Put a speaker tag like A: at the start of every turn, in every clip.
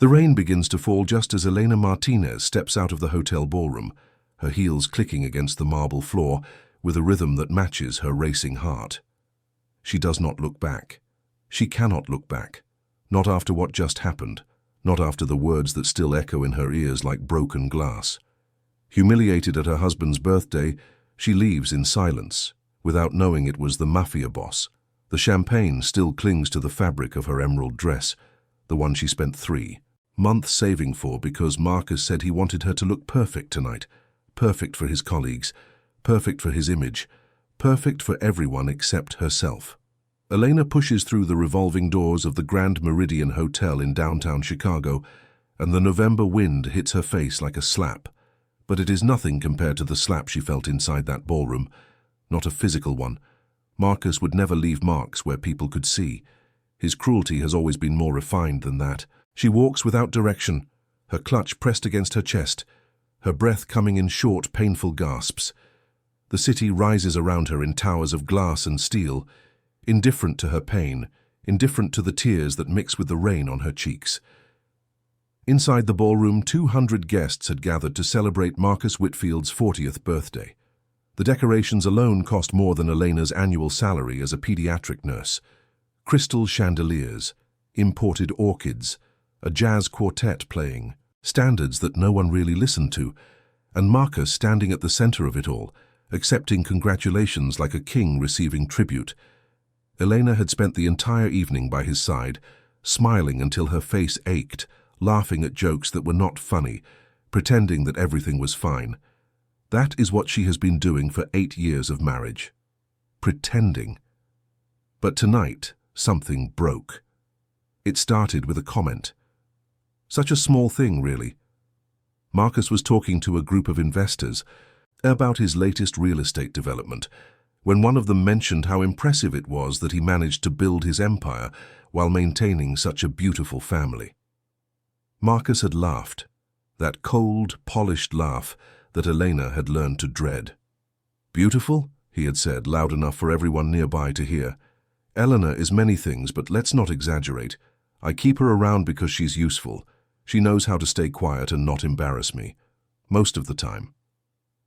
A: The rain begins to fall just as Elena Martinez steps out of the hotel ballroom, her heels clicking against the marble floor with a rhythm that matches her racing heart. She does not look back. She cannot look back. Not after what just happened, not after the words that still echo in her ears like broken glass. Humiliated at her husband's birthday, she leaves in silence, without knowing it was the Mafia boss. The champagne still clings to the fabric of her emerald dress, the one she spent 3 months saving for because Marcus said he wanted her to look perfect tonight, perfect for his colleagues, perfect for his image, perfect for everyone except herself. Elena pushes through the revolving doors of the Grand Meridian Hotel in downtown Chicago, and the November wind hits her face like a slap. But it is nothing compared to the slap she felt inside that ballroom, not a physical one. Marcus would never leave marks where people could see. His cruelty has always been more refined than that. She walks without direction, her clutch pressed against her chest, her breath coming in short, painful gasps. The city rises around her in towers of glass and steel, indifferent to her pain, indifferent to the tears that mix with the rain on her cheeks. Inside the ballroom, 200 guests had gathered to celebrate Marcus Whitfield's 40th birthday. The decorations alone cost more than Elena's annual salary as a pediatric nurse. Crystal chandeliers, imported orchids, a jazz quartet playing, standards that no one really listened to, and Marcus standing at the center of it all, accepting congratulations like a king receiving tribute. Elena had spent the entire evening by his side, smiling until her face ached, laughing at jokes that were not funny, pretending that everything was fine. That is what she has been doing for 8 years of marriage. Pretending. But tonight, something broke. It started with a comment. Such a small thing, really. Marcus was talking to a group of investors about his latest real estate development, when one of them mentioned how impressive it was that he managed to build his empire while maintaining such a beautiful family. Marcus had laughed, that cold, polished laugh that Elena had learned to dread. "Beautiful?" he had said, loud enough for everyone nearby to hear. "Eleanor is many things, but let's not exaggerate. I keep her around because she's useful. She knows how to stay quiet and not embarrass me. Most of the time."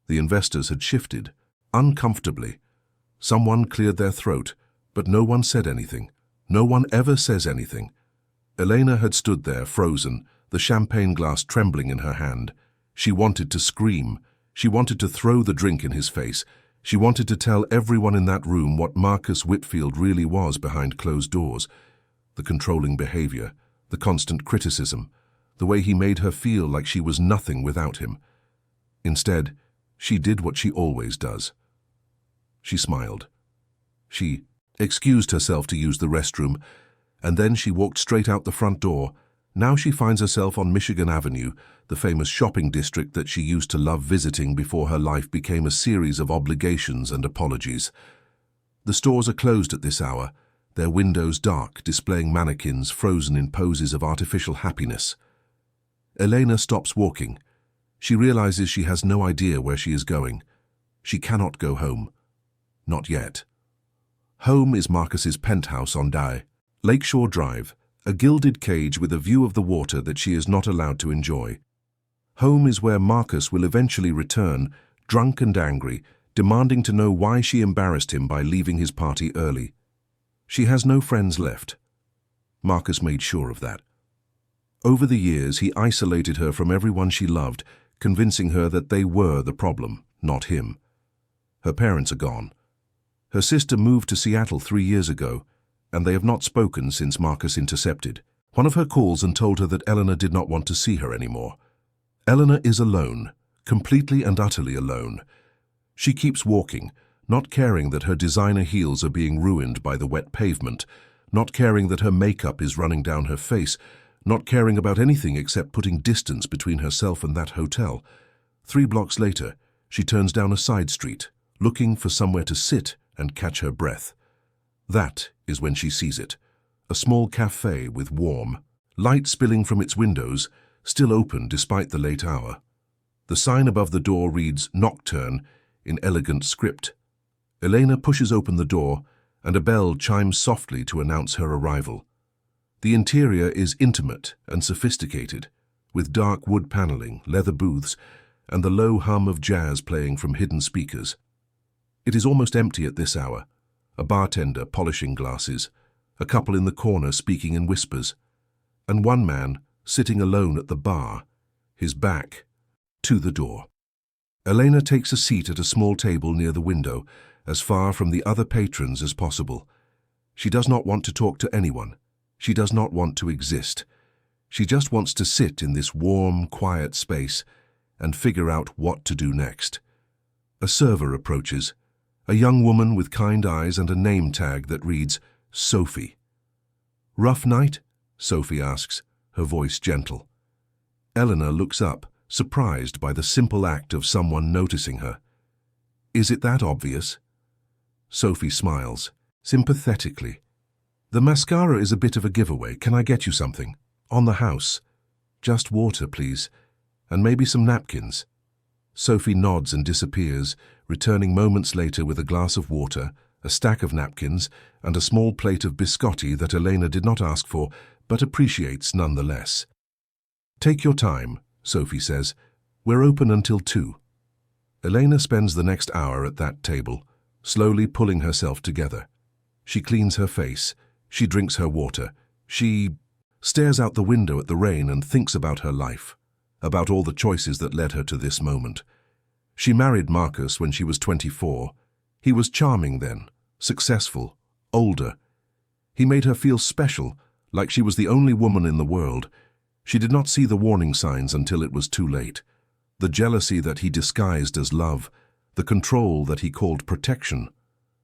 A: The investors had shifted, uncomfortably. Someone cleared their throat, but no one said anything. No one ever says anything. Elena had stood there, frozen, the champagne glass trembling in her hand. She wanted to scream. She wanted to throw the drink in his face. She wanted to tell everyone in that room what Marcus Whitfield really was behind closed doors. The controlling behavior, the constant criticism, the way he made her feel like she was nothing without him. Instead, she did what she always does. She smiled. She excused herself to use the restroom, and then she walked straight out the front door. Now she finds herself on Michigan Avenue, the famous shopping district that she used to love visiting before her life became a series of obligations and apologies. The stores are closed at this hour, their windows dark, displaying mannequins frozen in poses of artificial happiness. Elena stops walking. She realizes she has no idea where she is going. She cannot go home. Not yet. Home is Marcus's penthouse on Lakeshore Drive, a gilded cage with a view of the water that she is not allowed to enjoy. Home is where Marcus will eventually return, drunk and angry, demanding to know why she embarrassed him by leaving his party early. She has no friends left. Marcus made sure of that. Over the years, he isolated her from everyone she loved, convincing her that they were the problem, not him. Her parents are gone. Her sister moved to Seattle 3 years ago, and they have not spoken since Marcus intercepted one of her calls and told her that Eleanor did not want to see her anymore. Eleanor is alone, completely and utterly alone. She keeps walking, not caring that her designer heels are being ruined by the wet pavement, not caring that her makeup is running down her face, not caring about anything except putting distance between herself and that hotel. 3 blocks later, she turns down a side street, looking for somewhere to sit and catch her breath. That is when she sees it. A small cafe with warm light spilling from its windows, still open despite the late hour. The sign above the door reads "Nocturne" in elegant script. Elena pushes open the door, and a bell chimes softly to announce her arrival. The interior is intimate and sophisticated, with dark wood paneling, leather booths, and the low hum of jazz playing from hidden speakers. It is almost empty at this hour, a bartender polishing glasses, a couple in the corner speaking in whispers, and one man sitting alone at the bar, his back to the door. Elena takes a seat at a small table near the window, as far from the other patrons as possible. She does not want to talk to anyone. She does not want to exist. She just wants to sit in this warm, quiet space and figure out what to do next. A server approaches, a young woman with kind eyes and a name tag that reads, Sophie. "Rough night?" Sophie asks, her voice gentle. Eleanor looks up, surprised by the simple act of someone noticing her. "Is it that obvious?" Sophie smiles, sympathetically. "The mascara is a bit of a giveaway. Can I get you something? On the house. Just water, please. And maybe some napkins." Sophie nods and disappears, returning moments later with a glass of water, a stack of napkins, and a small plate of biscotti that Elena did not ask for, but appreciates nonetheless. "Take your time," Sophie says. "We're open until 2. Elena spends the next hour at that table, slowly pulling herself together. She cleans her face. She drinks her water. She stares out the window at the rain and thinks about her life, about all the choices that led her to this moment. She married Marcus when she was 24. He was charming then, successful, older. He made her feel special, like she was the only woman in the world. She did not see the warning signs until it was too late. The jealousy that he disguised as love, the control that he called protection,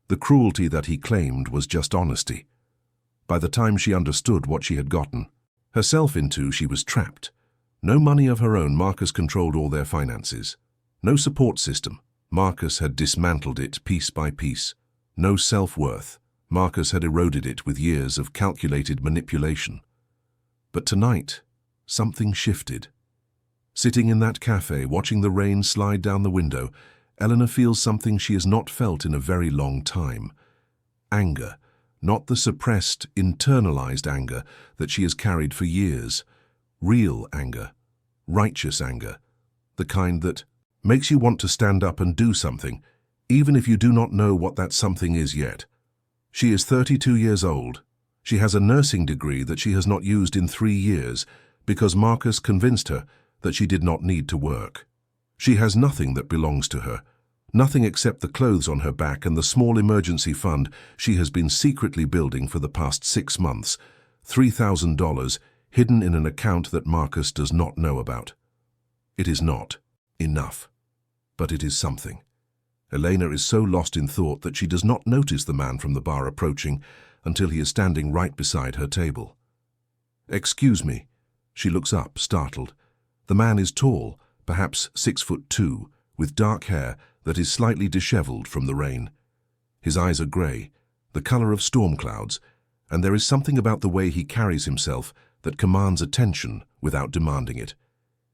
A: the cruelty that he claimed was just honesty. By the time she understood what she had gotten herself into, she was trapped. No money of her own, Marcus controlled all their finances. No support system, Marcus had dismantled it piece by piece. No self-worth, Marcus had eroded it with years of calculated manipulation. But tonight, something shifted. Sitting in that cafe, watching the rain slide down the window, Eleanor feels something she has not felt in a very long time. Anger, not the suppressed, internalized anger that she has carried for years. Real anger, righteous anger, the kind that makes you want to stand up and do something, even if you do not know what that something is yet. She is 32 years old. She has a nursing degree that she has not used in 3 years because Marcus convinced her that she did not need to work. She has nothing that belongs to her, nothing except the clothes on her back and the small emergency fund she has been secretly building for the past 6 months, $3,000 hidden in an account that Marcus does not know about. It is not enough, but it is something. Elena is so lost in thought that she does not notice the man from the bar approaching until he is standing right beside her table. "Excuse me." She looks up, startled. The man is tall, perhaps 6'2", with dark hair that is slightly disheveled from the rain. His eyes are grey, the color of storm clouds, and there is something about the way he carries himself that commands attention without demanding it.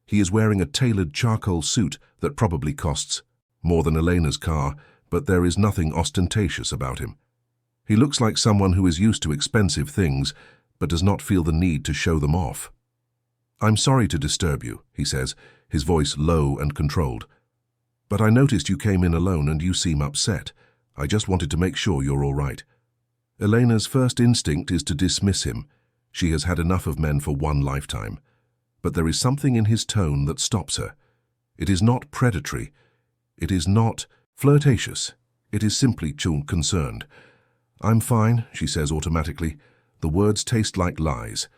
A: He is wearing a tailored charcoal suit that probably costs more than Elena's car, but there is nothing ostentatious about him. He looks like someone who is used to expensive things, but does not feel the need to show them off. "I'm sorry to disturb you," he says, his voice low and controlled. "But I noticed you came in alone and you seem upset. I just wanted to make sure you're all right." Elena's first instinct is to dismiss him. She has had enough of men for one lifetime. But there is something in his tone that stops her. It is not predatory. It is not flirtatious. It is simply concerned. "I'm fine," she says automatically. The words taste like lies.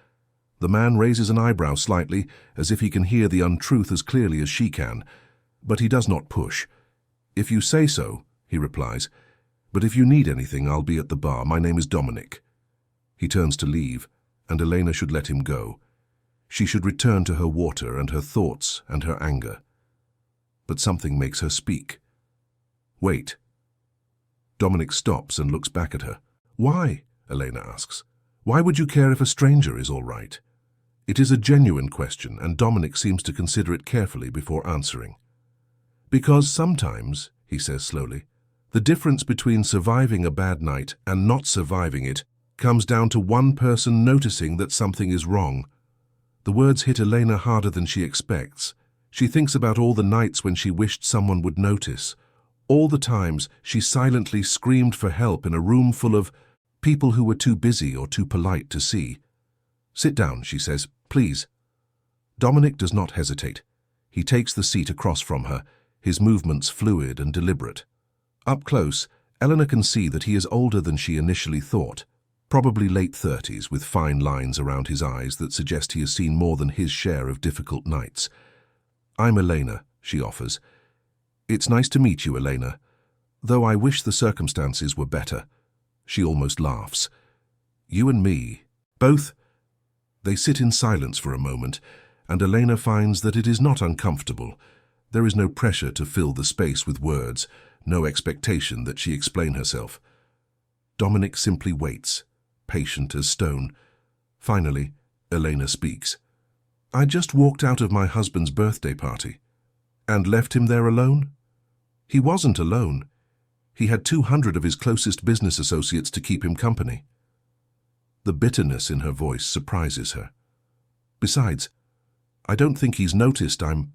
A: The man raises an eyebrow slightly, as if he can hear the untruth as clearly as she can. But he does not push. "If you say so," he replies. "But if you need anything, I'll be at the bar. My name is Dominic." He turns to leave, and Elena should let him go. She should return to her water and her thoughts and her anger. But something makes her speak. "Wait." Dominic stops and looks back at her. "Why?" Elena asks. "Why would you care if a stranger is all right?" It is a genuine question, and Dominic seems to consider it carefully before answering. "Because sometimes," he says slowly, "the difference between surviving a bad night and not surviving it comes down to one person noticing that something is wrong. The words hit Elena harder than she expects. She thinks about all the nights when she wished someone would notice, all the times she silently screamed for help in a room full of people who were too busy or too polite to see. "Sit down," she says, "please." Dominic does not hesitate. He takes the seat across from her, his movements fluid and deliberate. Up close, Eleanor can see that he is older than she initially thought, probably late 30s, with fine lines around his eyes that suggest he has seen more than his share of difficult nights. "I'm Elena," she offers. "It's nice to meet you, Elena, though I wish the circumstances were better." She almost laughs. "You and me, both?" They sit in silence for a moment, and Elena finds that it is not uncomfortable. There is no pressure to fill the space with words, no expectation that she explain herself. Dominic simply waits, patient as stone. Finally, Elena speaks. "I just walked out of my husband's birthday party." "And left him there alone?" "He wasn't alone. He had 200 of his closest business associates to keep him company." The bitterness in her voice surprises her. "Besides, I don't think he's noticed I'm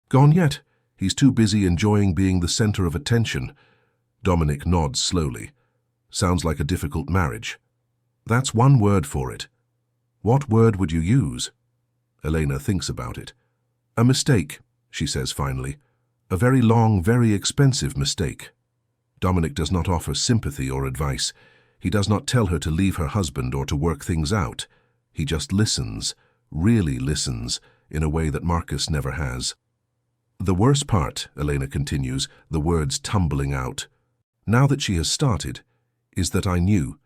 A: gone yet. He's too busy enjoying being the center of attention." Dominic nods slowly. "Sounds like a difficult marriage." "That's one word for it." "What word would you use?" Elena thinks about it. "A mistake," she says finally. "A very long, very expensive mistake." Dominic does not offer sympathy or advice. He does not tell her to leave her husband or to work things out. He just listens, really listens, in a way that Marcus never has. "The worst part," Elena continues, the words tumbling out, "now that she has started, is that I knew.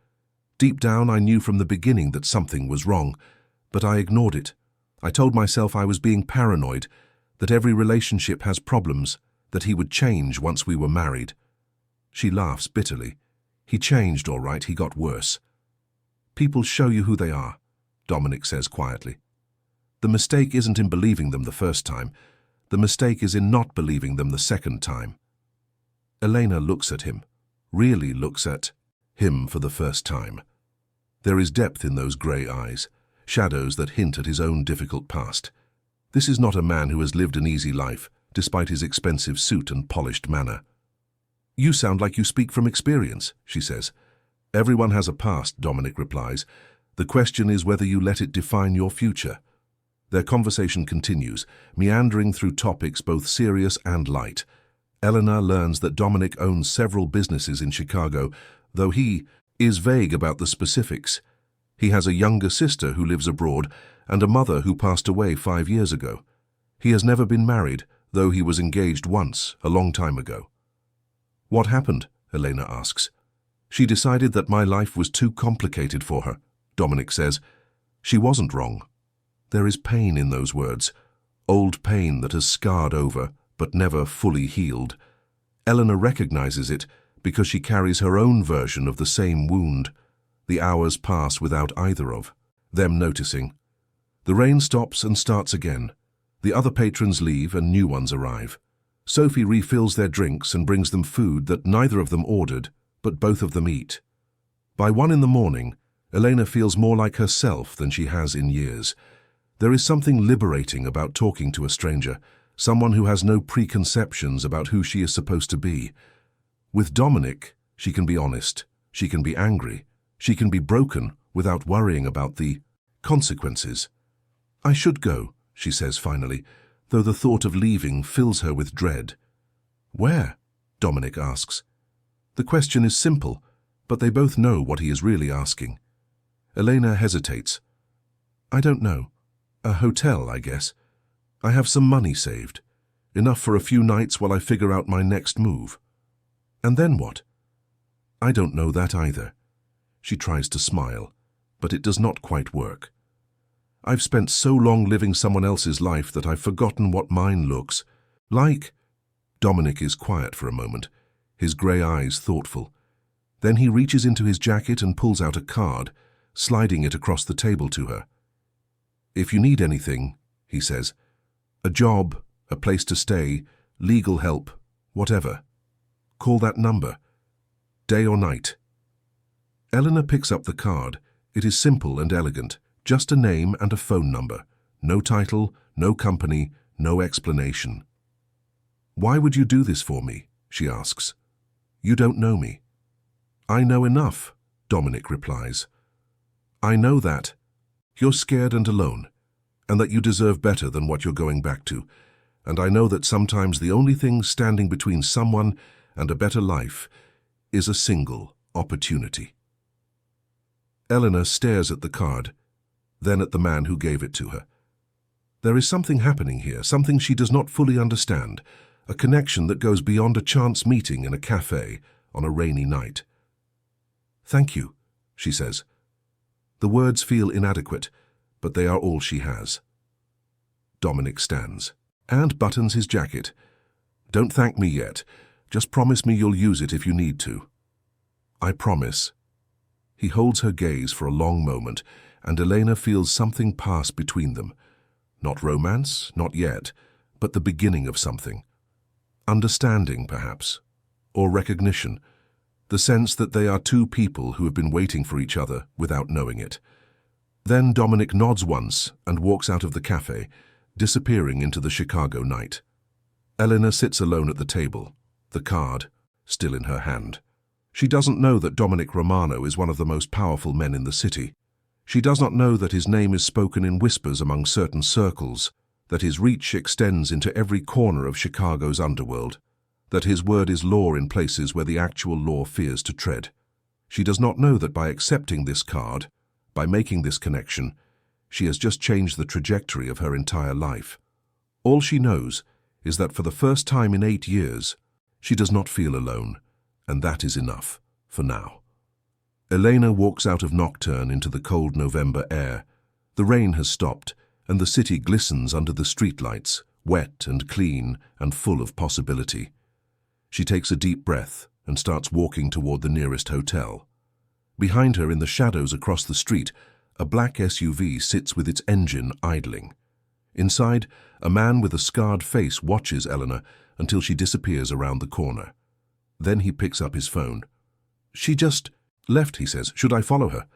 A: Deep down I knew from the beginning that something was wrong, but I ignored it. I told myself I was being paranoid, that every relationship has problems, that he would change once we were married." She laughs bitterly. "He changed, all right, he got worse." "People show you who they are," Dominic says quietly. "The mistake isn't in believing them the first time. The mistake is in not believing them the second time." Elena looks at him, really looks at him for the first time. There is depth in those grey eyes, shadows that hint at his own difficult past. This is not a man who has lived an easy life, despite his expensive suit and polished manner. "You sound like you speak from experience," she says. "Everyone has a past," Dominic replies. "The question is whether you let it define your future." Their conversation continues, meandering through topics both serious and light. Eleanor learns that Dominic owns several businesses in Chicago, though he is vague about the specifics. He has a younger sister who lives abroad and a mother who passed away 5 years ago. He has never been married, though he was engaged once, a long time ago. "What happened?" Elena asks. "She decided that my life was too complicated for her," Dominic says. "She wasn't wrong." There is pain in those words, old pain that has scarred over, but never fully healed. Eleanor recognizes it because she carries her own version of the same wound. The hours pass without either of them noticing. The rain stops and starts again. The other patrons leave and new ones arrive. Sophie refills their drinks and brings them food that neither of them ordered, but both of them eat. By 1 in the morning, Elena feels more like herself than she has in years. There is something liberating about talking to a stranger, someone who has no preconceptions about who she is supposed to be. With Dominic, she can be honest, she can be angry, she can be broken without worrying about the consequences. "I should go," she says finally, though the thought of leaving fills her with dread. "Where?" Dominic asks. The question is simple, but they both know what he is really asking. Elena hesitates. "I don't know. A hotel, I guess. I have some money saved. Enough for a few nights while I figure out my next move." "And then what?" "I don't know that either." She tries to smile, but it does not quite work. "I've spent so long living someone else's life that I've forgotten what mine looks like." Dominic is quiet for a moment, his grey eyes thoughtful. Then he reaches into his jacket and pulls out a card, sliding it across the table to her. "If you need anything," he says, "a job, a place to stay, legal help, whatever, call that number, day or night." Eleanor picks up the card. It is simple and elegant, just a name and a phone number. No title, no company, no explanation. "Why would you do this for me?" she asks. "You don't know me." "I know enough," Dominic replies. "I know that you're scared and alone, and that you deserve better than what you're going back to. And I know that sometimes the only thing standing between someone and a better life is a single opportunity." Eleanor stares at the card, then at the man who gave it to her. There is something happening here, something she does not fully understand, a connection that goes beyond a chance meeting in a cafe on a rainy night. "Thank you," she says. The words feel inadequate, but they are all she has. Dominic stands and buttons his jacket. "Don't thank me yet. Just promise me you'll use it if you need to." "I promise." He holds her gaze for a long moment, and Elena feels something pass between them. Not romance, not yet, but the beginning of something. Understanding, perhaps, or recognition. The sense that they are two people who have been waiting for each other without knowing it. Then Dominic nods once and walks out of the cafe, disappearing into the Chicago night. Eleanor sits alone at the table, the card still in her hand. She doesn't know that Dominic Romano is one of the most powerful men in the city. She does not know that his name is spoken in whispers among certain circles, that his reach extends into every corner of Chicago's underworld, that his word is law in places where the actual law fears to tread. She does not know that by accepting this card, by making this connection, she has just changed the trajectory of her entire life. All she knows is that for the first time in 8 years, she does not feel alone, and that is enough, for now. Elena walks out of Nocturne into the cold November air. The rain has stopped, and the city glistens under the streetlights, wet and clean and full of possibility. She takes a deep breath and starts walking toward the nearest hotel. Behind her, in the shadows across the street, a black SUV sits with its engine idling. Inside, a man with a scarred face watches Eleanor until she disappears around the corner. Then he picks up his phone. "She just left," he says. "Should I follow her?"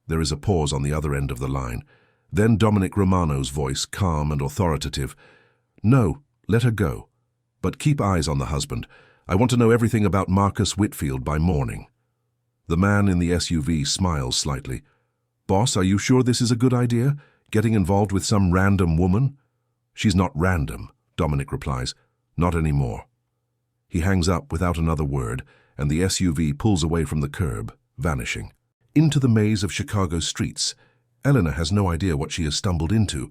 A: There is a pause on the other end of the line. Then Dominic Romano's voice, calm and authoritative. "No, let her go. But keep eyes on the husband. I want to know everything about Marcus Whitfield by morning." The man in the SUV smiles slightly. "Boss, are you sure this is a good idea? Getting involved with some random woman?" "She's not random," Dominic replies. "Not anymore." He hangs up without another word, and the SUV pulls away from the curb, vanishing. Into the maze of Chicago's streets. Eleanor has no idea what she has stumbled into,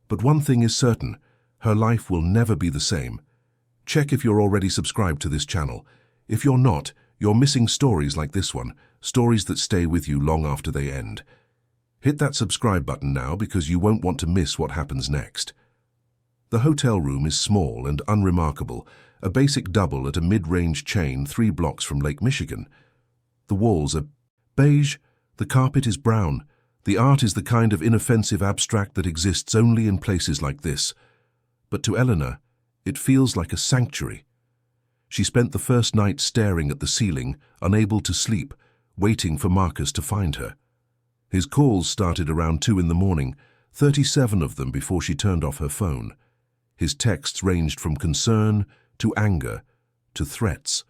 A: but one thing is certain: her life will never be the same. Check if you're already subscribed to this channel. If you're not, you're missing stories like this one, stories that stay with you long after they end. Hit that subscribe button now because you won't want to miss what happens next. The hotel room is small and unremarkable, a basic double at a mid-range chain 3 blocks from Lake Michigan. The walls are beige, the carpet is brown. The art is the kind of inoffensive abstract that exists only in places like this. But to Eleanor, it feels like a sanctuary. She spent the first night staring at the ceiling, unable to sleep, waiting for Marcus to find her. His calls started around 2 in the morning, 37 of them before she turned off her phone. His texts ranged from concern to anger to threats,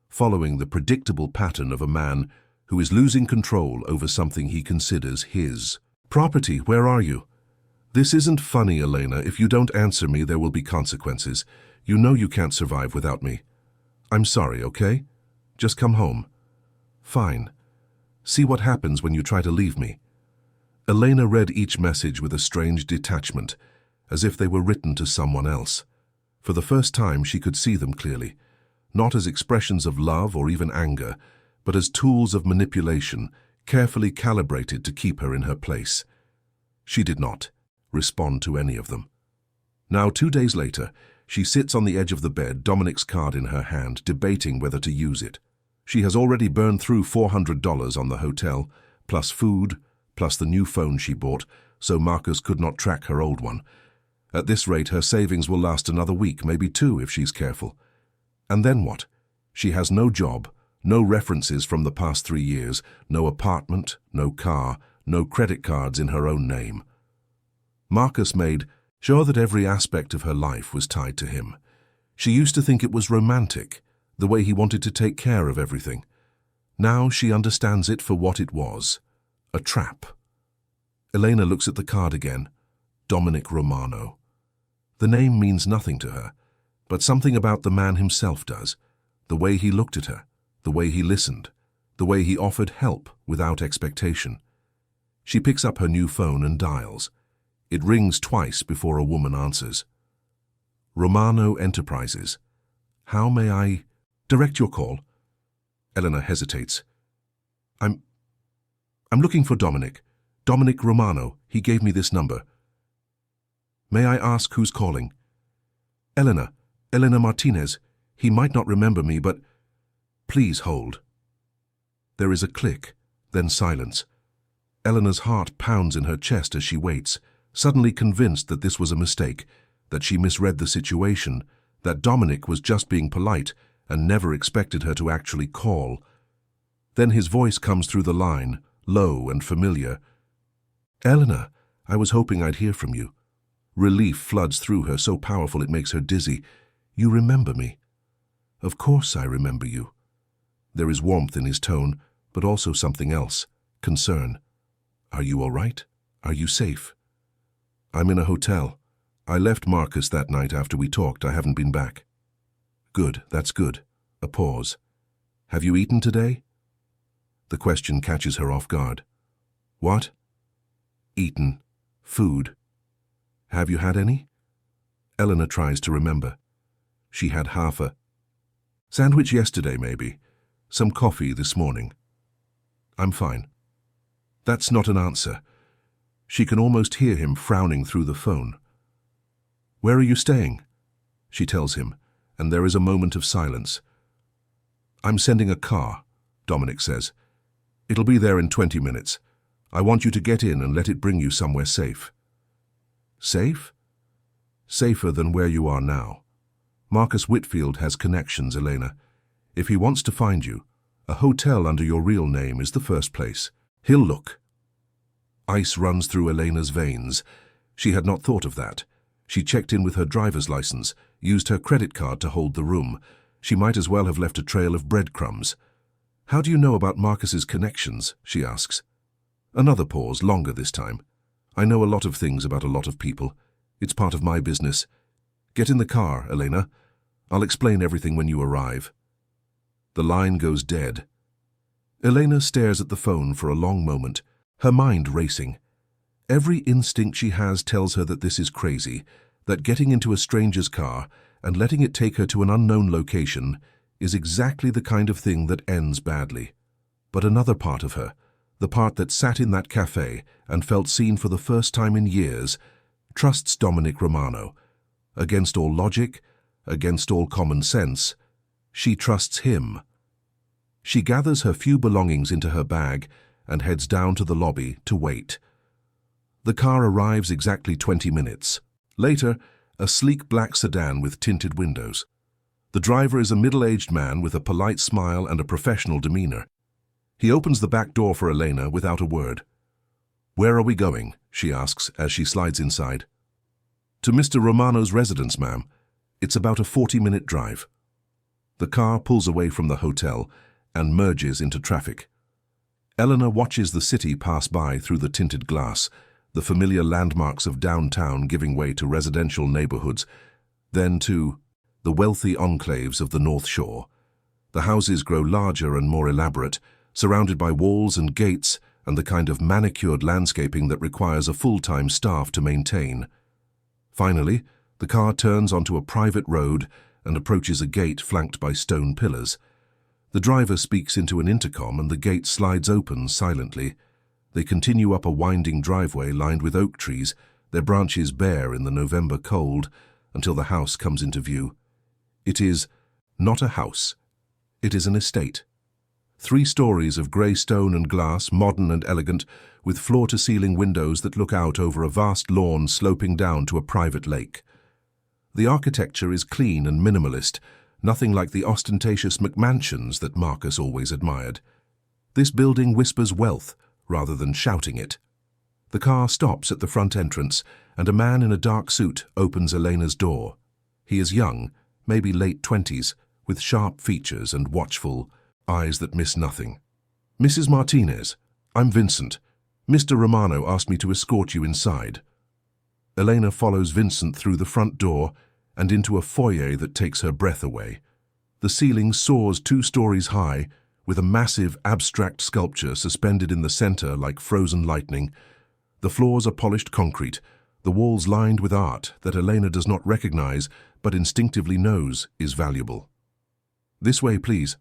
A: following the predictable pattern of a man who is losing control over something he considers his. "Property, where are you?" "This isn't funny, Elena. If you don't answer me, there will be consequences. You know you can't survive without me." "I'm sorry, okay? Just come home." "Fine. See what happens when you try to leave me." Elena read each message with a strange detachment, as if they were written to someone else. For the first time, she could see them clearly, not as expressions of love or even anger, but as tools of manipulation, carefully calibrated to keep her in her place. She did not respond to any of them. Now, 2 days later, she sits on the edge of the bed, Dominic's card in her hand, debating whether to use it. She has already burned through $400 on the hotel, plus food, plus the new phone she bought, so Marcus could not track her old one. At this rate, her savings will last another week, maybe 2 if she's careful. And then what? She has no job, No references from the past 3 years, no apartment, no car, no credit cards in her own name. Marcus made sure that every aspect of her life was tied to him. She used to think it was romantic, the way he wanted to take care of everything. Now she understands it for what it was, a trap. Elena looks at the card again. Dominic Romano. The name means nothing to her, but something about the man himself does. The way he looked at her, the way he listened, the way he offered help without expectation. She picks up her new phone and dials. It rings twice before a woman answers. Romano Enterprises. How may I direct your call? Elena hesitates. I'm looking for Dominic. Dominic Romano. He gave me this number. May I ask who's calling? Elena Martinez. He might not remember me, but please hold. There is a click, then silence. Elena's heart pounds in her chest as she waits, suddenly convinced that this was a mistake, that she misread the situation, that Dominic was just being polite and never expected her to actually call. Then his voice comes through the line, low and familiar. Elena, I was hoping I'd hear from you. Relief floods through her, so powerful it makes her dizzy. You remember me? Of course I remember you. There is warmth in his tone, but also something else, concern. Are you all right? Are you safe? I'm in a hotel. I left Marcus that night after we talked. I haven't been back. Good, that's good. A pause. Have you eaten today? The question catches her off guard. What? Eaten. Food. Have you had any? Elena tries to remember. She had half a sandwich yesterday, maybe. Some coffee this morning. I'm fine. That's not an answer. She can almost hear him frowning through the phone. Where are you staying? She tells him, and there is a moment of silence. I'm sending a car, Dominic says. It'll be there in 20 minutes. I want you to get in and let it bring you somewhere safe. Safe? Safer than where you are now. Marcus Whitfield has connections, Elena. If he wants to find you, a hotel under your real name is the first place. He'll look. Ice runs through Elena's veins. She had not thought of that. She checked in with her driver's license, used her credit card to hold the room. She might as well have left a trail of breadcrumbs. How do you know about Marcus's connections? She asks. Another pause, longer this time. I know a lot of things about a lot of people. It's part of my business. Get in the car, Elena. I'll explain everything when you arrive. The line goes dead. Elena stares at the phone for a long moment, her mind racing. Every instinct she has tells her that this is crazy, that getting into a stranger's car and letting it take her to an unknown location is exactly the kind of thing that ends badly. But another part of her, the part that sat in that cafe and felt seen for the first time in years, trusts Dominic Romano. Against all logic, against all common sense, she trusts him. She gathers her few belongings into her bag and heads down to the lobby to wait. The car arrives exactly 20 minutes. Later, a sleek black sedan with tinted windows. The driver is a middle-aged man with a polite smile and a professional demeanor. He opens the back door for Elena without a word. Where are we going? She asks as she slides inside. To Mr. Romano's residence, ma'am. It's about a 40-minute drive. The car pulls away from the hotel and merges into traffic. Elena watches the city pass by through the tinted glass, the familiar landmarks of downtown giving way to residential neighborhoods, then to the wealthy enclaves of the North Shore. The houses grow larger and more elaborate, surrounded by walls and gates and the kind of manicured landscaping that requires a full-time staff to maintain. Finally, the car turns onto a private road and approaches a gate flanked by stone pillars. The driver speaks into an intercom and the gate slides open silently. They continue up a winding driveway lined with oak trees, their branches bare in the November cold, until the house comes into view. It is not a house. It is an estate. 3 stories of grey stone and glass, modern and elegant, with floor-to-ceiling windows that look out over a vast lawn sloping down to a private lake. The architecture is clean and minimalist, nothing like the ostentatious McMansions that Marcus always admired. This building whispers wealth rather than shouting it. The car stops at the front entrance, and a man in a dark suit opens Elena's door. He is young, maybe late 20s, with sharp features and watchful eyes that miss nothing. "Mrs. Martinez, I'm Vincent. Mr. Romano asked me to escort you inside." Elena follows Vincent through the front door and into a foyer that takes her breath away. The ceiling soars 2 stories high, with a massive abstract sculpture suspended in the center like frozen lightning. The floors are polished concrete, the walls lined with art that Elena does not recognize but instinctively knows is valuable. "This way, please."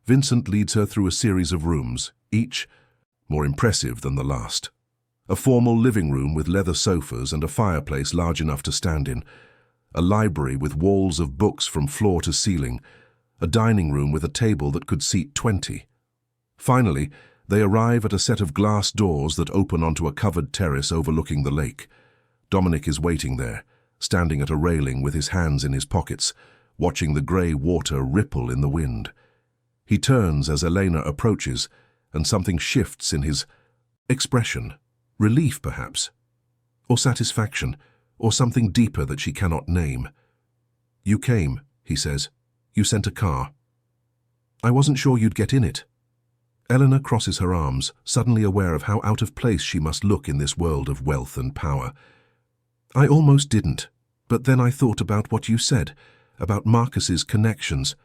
A: Vincent leads her through a series of rooms, each more impressive than the last. A formal living room with leather sofas and a fireplace large enough to stand in. A library with walls of books from floor to ceiling. A dining room with a table that could seat 20. Finally, they arrive at a set of glass doors that open onto a covered terrace overlooking the lake. Dominic is waiting there, standing at a railing with his hands in his pockets, watching the grey water ripple in the wind. He turns as Elena approaches, and something shifts in his expression. Relief, perhaps, or satisfaction, or something deeper that she cannot name. "You came," he says. "You sent a car. I wasn't sure you'd get in it." Elena crosses her arms, suddenly aware of how out of place she must look in this world of wealth and power. "I almost didn't, but then I thought about what you said, about Marcus's connections,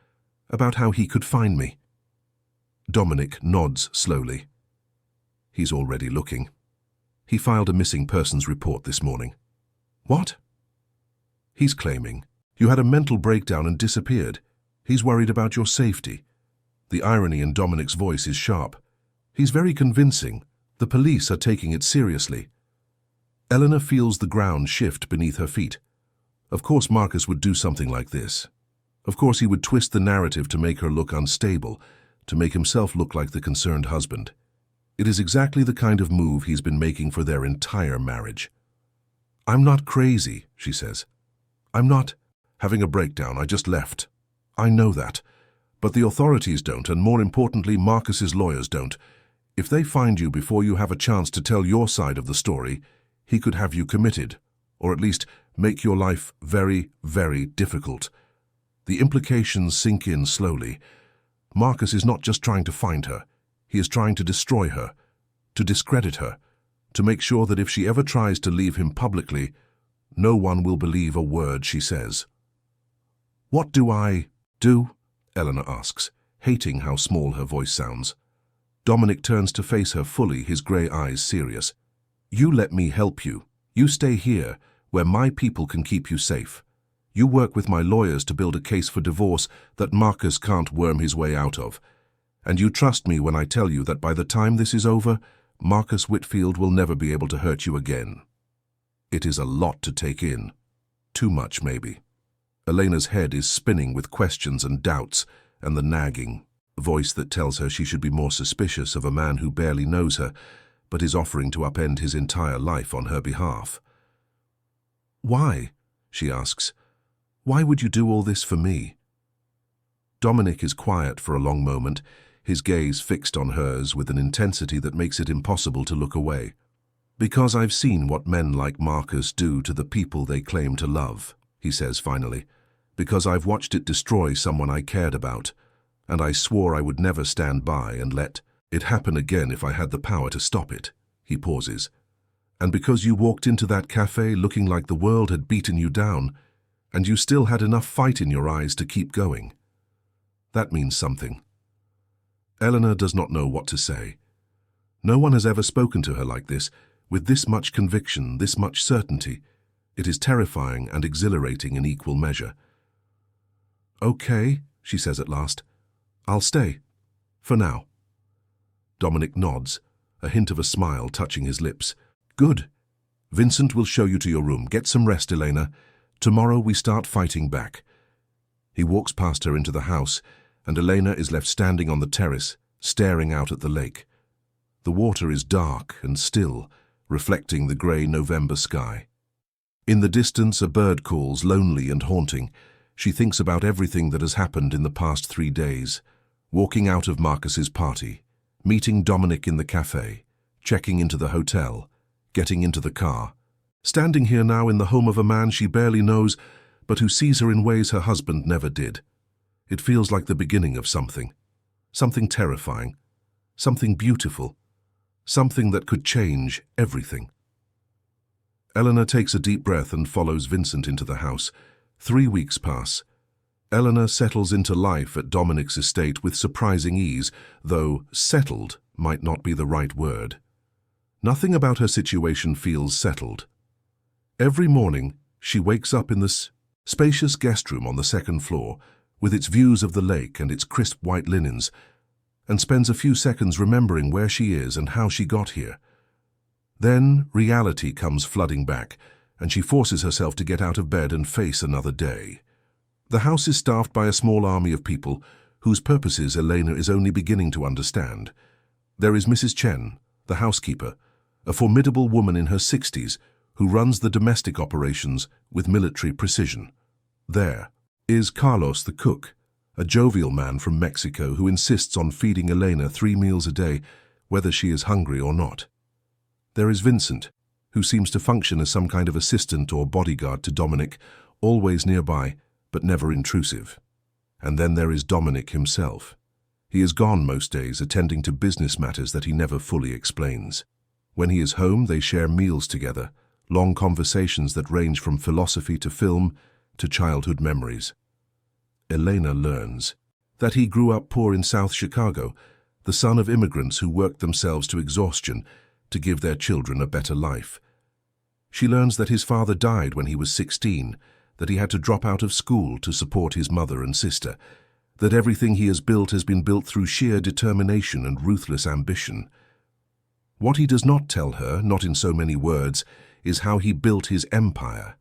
A: about how he could find me." Dominic nods slowly. He's already looking. He filed a missing persons report this morning. "What?" "He's claiming you had a mental breakdown and disappeared. He's worried about your safety." The irony in Dominic's voice is sharp. He's very convincing. The police are taking it seriously. Elena feels the ground shift beneath her feet. Of course Marcus would do something like this. Of course he would twist the narrative to make her look unstable, to make himself look like the concerned husband. It is exactly the kind of move he's been making for their entire marriage. "I'm not crazy," she says. "I'm not having a breakdown. I just left. I know that. But the authorities don't, and more importantly, Marcus's lawyers don't. If they find you before you have a chance to tell your side of the story, he could have you committed, or at least make your life very, very difficult." The implications sink in slowly. Marcus is not just trying to find her. He is trying to destroy her, to discredit her, to make sure that if she ever tries to leave him publicly, no one will believe a word she says. "What do I do?" Elena asks, hating how small her voice sounds. Dominic turns to face her fully, his grey eyes serious. "You let me help you. You stay here, where my people can keep you safe. You work with my lawyers to build a case for divorce that Marcus can't worm his way out of. And you trust me when I tell you that by the time this is over, Marcus Whitfield will never be able to hurt you again." It is a lot to take in. Too much, maybe. Elena's head is spinning with questions and doubts, and the nagging voice that tells her she should be more suspicious of a man who barely knows her, but is offering to upend his entire life on her behalf. "Why?" she asks. "Why would you do all this for me?" Dominic is quiet for a long moment, his gaze fixed on hers with an intensity that makes it impossible to look away. "Because I've seen what men like Marcus do to the people they claim to love," he says finally. "Because I've watched it destroy someone I cared about, and I swore I would never stand by and let it happen again if I had the power to stop it." He pauses. "And because you walked into that cafe looking like the world had beaten you down, and you still had enough fight in your eyes to keep going. That means something." Eleanor does not know what to say. No one has ever spoken to her like this, with this much conviction, this much certainty. It is terrifying and exhilarating in equal measure. "Okay," she says at last. "I'll stay. For now." Dominic nods, a hint of a smile touching his lips. "Good. Vincent will show you to your room. Get some rest, Elena. Tomorrow we start fighting back." He walks past her into the house, and Elena is left standing on the terrace, staring out at the lake. The water is dark and still, reflecting the grey November sky. In the distance a bird calls, lonely and haunting. She thinks about everything that has happened in the past 3 days. Walking out of Marcus's party, meeting Dominic in the cafe, checking into the hotel, getting into the car, standing here now in the home of a man she barely knows, but who sees her in ways her husband never did. It feels like the beginning of something. Something terrifying. Something beautiful. Something that could change everything. Eleanor takes a deep breath and follows Vincent into the house. 3 weeks pass. Eleanor settles into life at Dominic's estate with surprising ease, though settled might not be the right word. Nothing about her situation feels settled. Every morning, she wakes up in the spacious guest room on the 2nd floor, with its views of the lake and its crisp white linens, and spends a few seconds remembering where she is and how she got here. Then reality comes flooding back, and she forces herself to get out of bed and face another day. The house is staffed by a small army of people whose purposes Elena is only beginning to understand. There is Mrs. Chen, the housekeeper, a formidable woman in her 60s who runs the domestic operations with military precision. There is Carlos, the cook, a jovial man from Mexico who insists on feeding Elena 3 meals a day, whether she is hungry or not. There is Vincent, who seems to function as some kind of assistant or bodyguard to Dominic, always nearby, but never intrusive. And then there is Dominic himself. He is gone most days, attending to business matters that he never fully explains. When he is home, they share meals together, long conversations that range from philosophy to film to childhood memories. Elena learns that he grew up poor in South Chicago, the son of immigrants who worked themselves to exhaustion to give their children a better life. She learns that his father died when he was 16, that he had to drop out of school to support his mother and sister, that everything he has built has been built through sheer determination and ruthless ambition. What he does not tell her, not in so many words, is how he built his empire.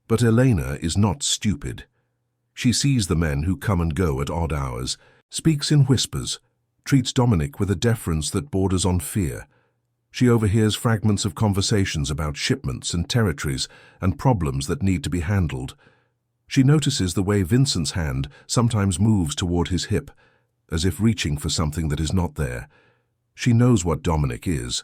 A: But Elena is not stupid. She sees the men who come and go at odd hours, speaks in whispers, treats Dominic with a deference that borders on fear. She overhears fragments of conversations about shipments and territories and problems that need to be handled. She notices the way Vincent's hand sometimes moves toward his hip, as if reaching for something that is not there. She knows what Dominic is,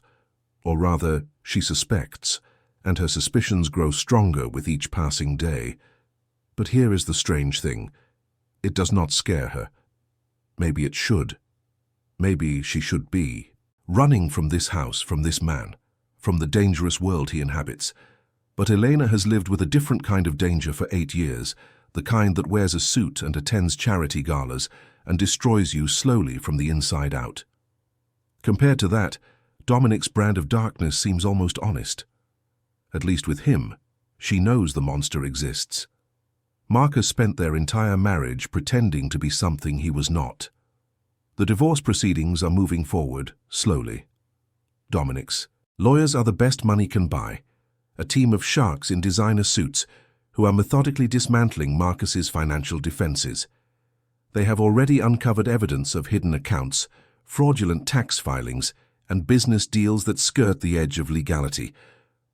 A: or rather, she suspects, and her suspicions grow stronger with each passing day. But here is the strange thing. It does not scare her. Maybe it should. Maybe she should be running from this house, from this man, from the dangerous world he inhabits. But Elena has lived with a different kind of danger for 8 years, the kind that wears a suit and attends charity galas and destroys you slowly from the inside out. Compared to that, Dominic's brand of darkness seems almost honest. At least with him, she knows the monster exists. Marcus spent their entire marriage pretending to be something he was not. The divorce proceedings are moving forward, slowly. Dominic's lawyers are the best money can buy, a team of sharks in designer suits who are methodically dismantling Marcus's financial defenses. They have already uncovered evidence of hidden accounts, fraudulent tax filings, and business deals that skirt the edge of legality.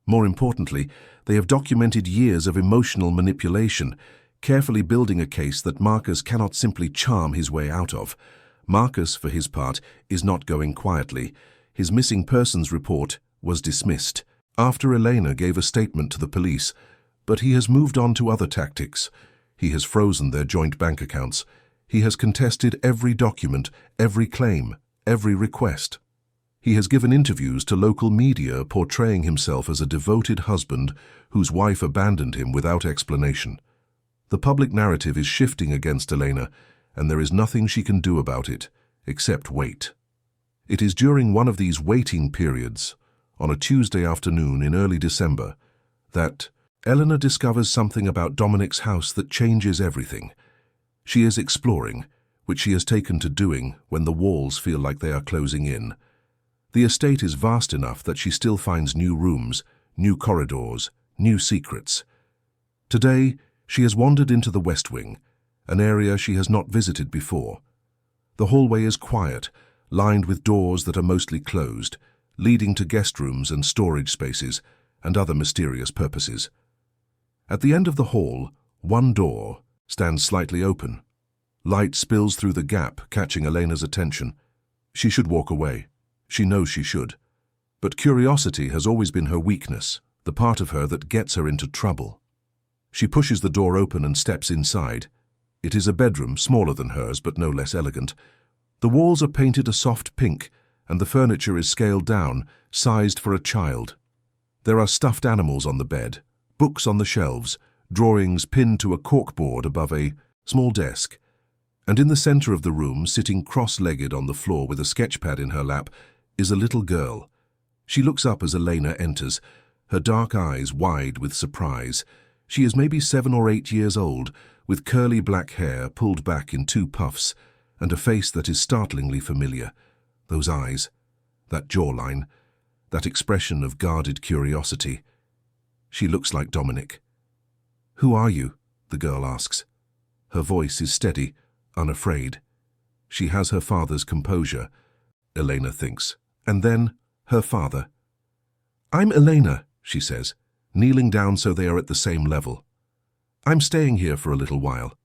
A: More importantly, they have documented years of emotional manipulation, carefully building a case that Marcus cannot simply charm his way out of. Marcus, for his part, is not going quietly. His missing persons report was dismissed after Elena gave a statement to the police, but he has moved on to other tactics. He has frozen their joint bank accounts. He has contested every document, every claim, every request. He has given interviews to local media portraying himself as a devoted husband whose wife abandoned him without explanation. The public narrative is shifting against Elena, and there is nothing she can do about it, except wait. It is during one of these waiting periods, on a Tuesday afternoon in early December, that Eleanor discovers something about Dominic's house that changes everything. She is exploring, which she has taken to doing when the walls feel like they are closing in. The estate is vast enough that she still finds new rooms, new corridors, new secrets. Today, she has wandered into the West Wing, an area she has not visited before. The hallway is quiet, lined with doors that are mostly closed, leading to guest rooms and storage spaces and other mysterious purposes. At the end of the hall, one door, stands slightly open. Light spills through the gap, catching Elena's attention. She should walk away. She knows she should. But curiosity has always been her weakness, the part of her that gets her into trouble. She pushes the door open and steps inside. It is a bedroom, smaller than hers, but no less elegant. The walls are painted a soft pink, and the furniture is scaled down, sized for a child. There are stuffed animals on the bed, books on the shelves, drawings pinned to a corkboard above a small desk. And in the center of the room, sitting cross-legged on the floor with a sketchpad in her lap, is a little girl. She looks up as Elena enters, her dark eyes wide with surprise. She is maybe 7 or 8 years old, with curly black hair pulled back in 2 puffs, and a face that is startlingly familiar. Those eyes, that jawline, that expression of guarded curiosity. She looks like Dominic. "Who are you?" the girl asks. Her voice is steady, unafraid. She has her father's composure, Elena thinks, and then her father. "I'm Elena," she says, kneeling down so they are at the same level. "I'm staying here for a little while.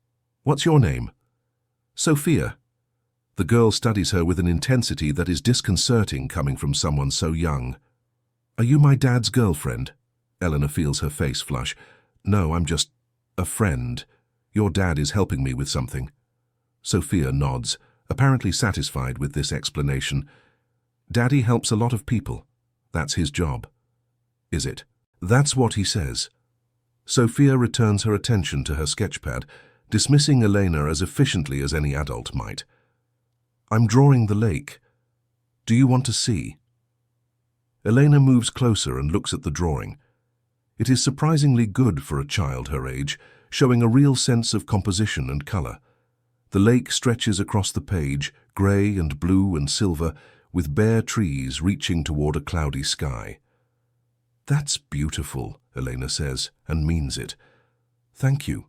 A: What's your name?" "Sophia." The girl studies her with an intensity that is disconcerting coming from someone so young. "Are you my dad's girlfriend?" Elena feels her face flush. "No, I'm just a friend. Your dad is helping me with something." Sophia nods, apparently satisfied with this explanation. "Daddy helps a lot of people. That's his job." "Is it?" "That's what he says." Sophia returns her attention to her sketchpad, dismissing Elena as efficiently as any adult might. "I'm drawing the lake. Do you want to see?" Elena moves closer and looks at the drawing. It is surprisingly good for a child her age, showing a real sense of composition and color. The lake stretches across the page, gray and blue and silver, with bare trees reaching toward a cloudy sky. "That's beautiful," Elena says, and means it. "Thank you."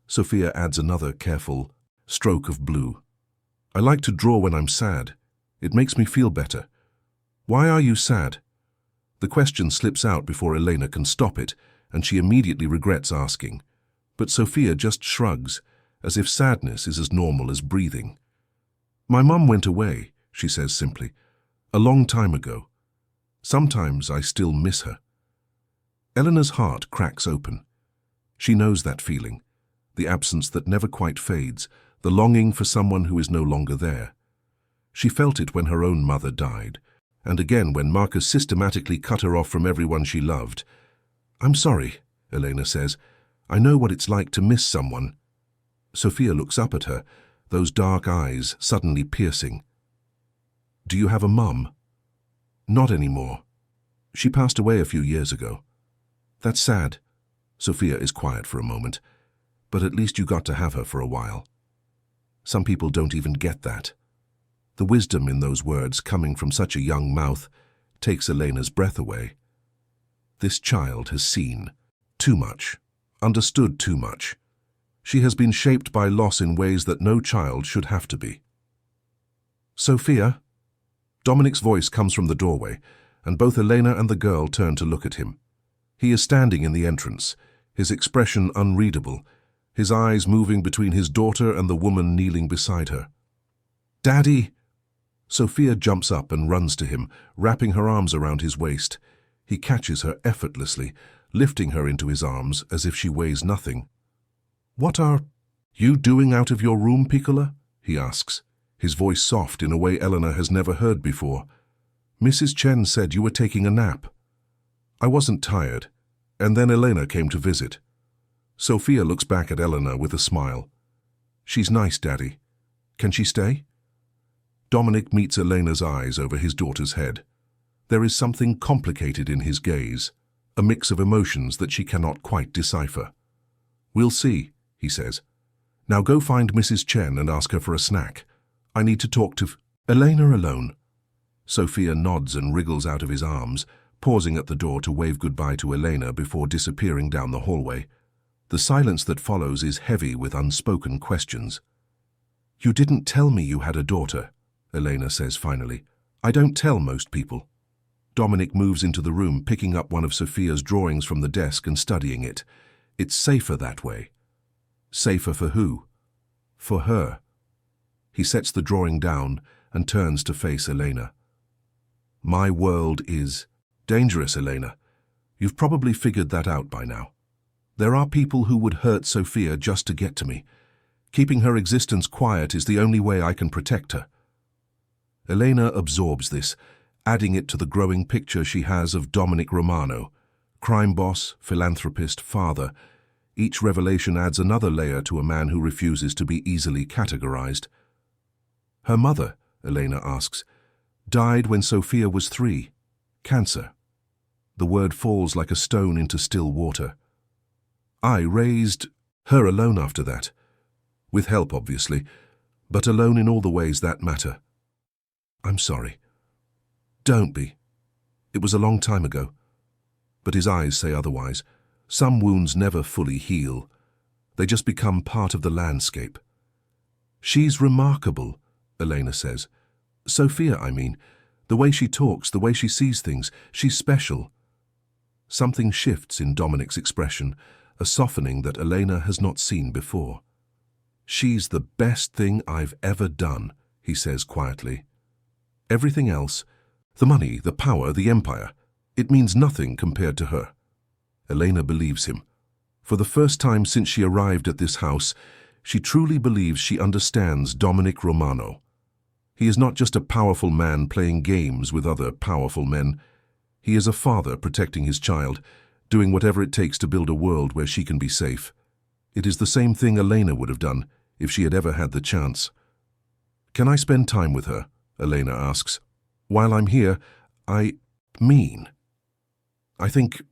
A: Sophia adds another careful stroke of blue. "I like to draw when I'm sad. It makes me feel better." "Why are you sad?" The question slips out before Elena can stop it, and she immediately regrets asking. But Sophia just shrugs, as if sadness is as normal as breathing. "My mum went away," she says simply, "a long time ago. Sometimes I still miss her." Eleanor's heart cracks open. She knows that feeling, the absence that never quite fades, the longing for someone who is no longer there. She felt it when her own mother died, and again when Marcus systematically cut her off from everyone she loved. "I'm sorry," Elena says. "I know what it's like to miss someone." Sophia looks up at her, those dark eyes suddenly piercing. "Do you have a mum?" "Not anymore. She passed away a few years ago." "That's sad." Sophia is quiet for a moment. "But at least you got to have her for a while." Some people don't even get that. The wisdom in those words coming from such a young mouth takes Elena's breath away. This child has seen too much, understood too much. She has been shaped by loss in ways that no child should have to be. "Sophia?" Dominic's voice comes from the doorway, and both Elena and the girl turn to look at him. He is standing in the entrance, his expression unreadable, his eyes moving between his daughter and the woman kneeling beside her. "Daddy!" Sophia jumps up and runs to him, wrapping her arms around his waist. He catches her effortlessly, lifting her into his arms as if she weighs nothing. "What are you doing out of your room, Piccola?" he asks, his voice soft in a way Elena has never heard before. "Mrs. Chen said you were taking a nap." "I wasn't tired, and then Elena came to visit." Sophia looks back at Elena with a smile. "She's nice, Daddy. Can she stay?" Dominic meets Elena's eyes over his daughter's head. There is something complicated in his gaze, a mix of emotions that she cannot quite decipher. "We'll see," he says. "Now go find Mrs. Chen and ask her for a snack. I need to talk to Elena alone." Sophia nods and wriggles out of his arms, pausing at the door to wave goodbye to Elena before disappearing down the hallway. The silence that follows is heavy with unspoken questions. "You didn't tell me you had a daughter," Elena says finally. "I don't tell most people." Dominic moves into the room, picking up one of Sophia's drawings from the desk and studying it. It's safer that way. Safer for who? For her. He sets the drawing down and turns to face Elena. My world is dangerous, Elena. You've probably figured that out by now. There are people who would hurt Sophia just to get to me. Keeping her existence quiet is the only way I can protect her. Elena absorbs this, adding it to the growing picture she has of Dominic Romano, crime boss, philanthropist, father. Each revelation adds another layer to a man who refuses to be easily categorized. Her mother, Elena asks, died when Sophia was 3. Cancer. The word falls like a stone into still water. I raised her alone after that. With help, obviously, but alone in all the ways that matter. I'm sorry. Don't be. It was a long time ago. But his eyes say otherwise. Some wounds never fully heal. They just become part of the landscape. She's remarkable, Elena says. Sophia, I mean. The way she talks, the way she sees things. She's special. Something shifts in Dominic's expression, a softening that Elena has not seen before. She's the best thing I've ever done, he says quietly. Everything else, the money, the power, the empire, it means nothing compared to her. Elena believes him. For the first time since she arrived at this house, she truly believes she understands Dominic Romano. He is not just a powerful man playing games with other powerful men. He is a father protecting his child, doing whatever it takes to build a world where she can be safe. It is the same thing Elena would have done if she had ever had the chance. Can I spend time with her? Elena asks. While I'm here, I think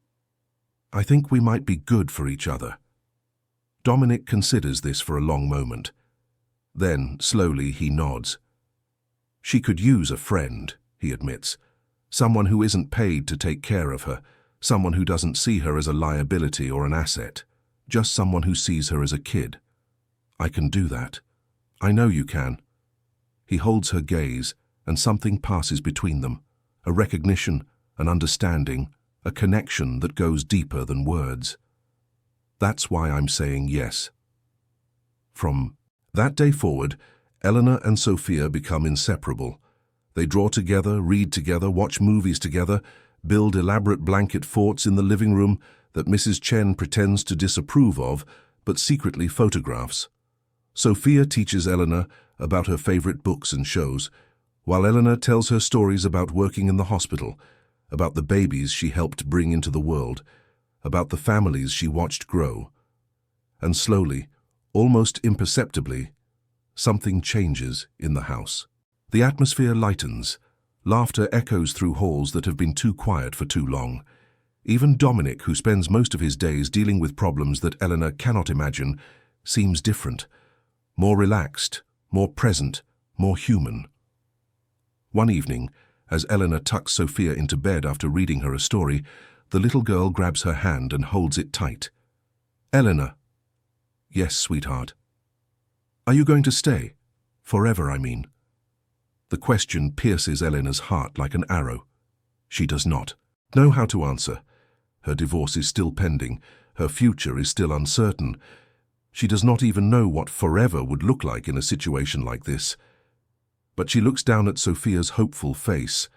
A: we might be good for each other. Dominic considers this for a long moment. Then, slowly, he nods. She could use a friend, he admits. Someone who isn't paid to take care of her. Someone who doesn't see her as a liability or an asset. Just someone who sees her as a kid. I can do that. I know you can. He holds her gaze, and something passes between them. A recognition, an understanding, a connection that goes deeper than words. That's why I'm saying yes. From that day forward, Eleanor and Sophia become inseparable. They draw together, read together, watch movies together, build elaborate blanket forts in the living room that Mrs. Chen pretends to disapprove of, but secretly photographs. Sophia teaches Eleanor about her favorite books and shows, while Eleanor tells her stories about working in the hospital, about the babies she helped bring into the world, about the families she watched grow. And slowly, almost imperceptibly, something changes in the house. The atmosphere lightens. Laughter echoes through halls that have been too quiet for too long. Even Dominic, who spends most of his days dealing with problems that Eleanor cannot imagine, seems different. More relaxed, more present, more human. One evening, as Eleanor tucks Sophia into bed after reading her a story, the little girl grabs her hand and holds it tight. Eleanor. Yes, sweetheart. Are you going to stay? Forever, I mean. The question pierces Eleanor's heart like an arrow. She does not know how to answer. Her divorce is still pending. Her future is still uncertain. She does not even know what forever would look like in a situation like this. But she looks down at Sophia's hopeful face,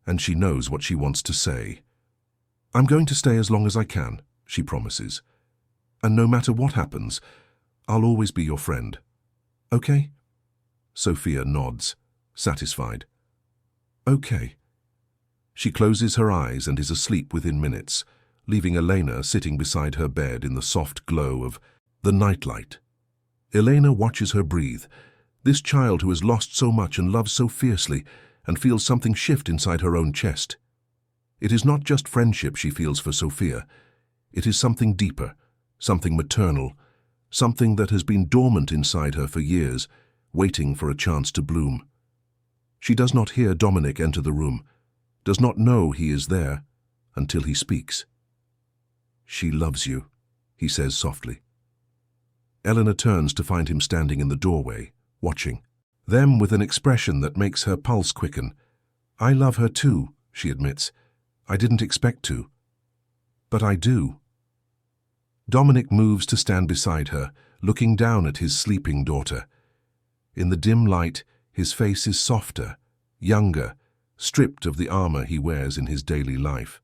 A: and she knows what she wants to say. I'm going to stay as long as I can, she promises. And no matter what happens, I'll always be your friend. Okay? Sophia nods, satisfied. Okay. She closes her eyes and is asleep within minutes, leaving Elena sitting beside her bed in the soft glow of the nightlight. Elena watches her breathe, this child who has lost so much and loves so fiercely, and feels something shift inside her own chest. It is not just friendship she feels for Sophia. It is something deeper, something maternal, something that has been dormant inside her for years, waiting for a chance to bloom. She does not hear Dominic enter the room, does not know he is there, until he speaks. She loves you, he says softly. Eleanor turns to find him standing in the doorway, watching. Them with an expression that makes her pulse quicken. I love her too, she admits. I didn't expect to. But I do. Dominic moves to stand beside her, looking down at his sleeping daughter. In the dim light, his face is softer, younger, stripped of the armor he wears in his daily life.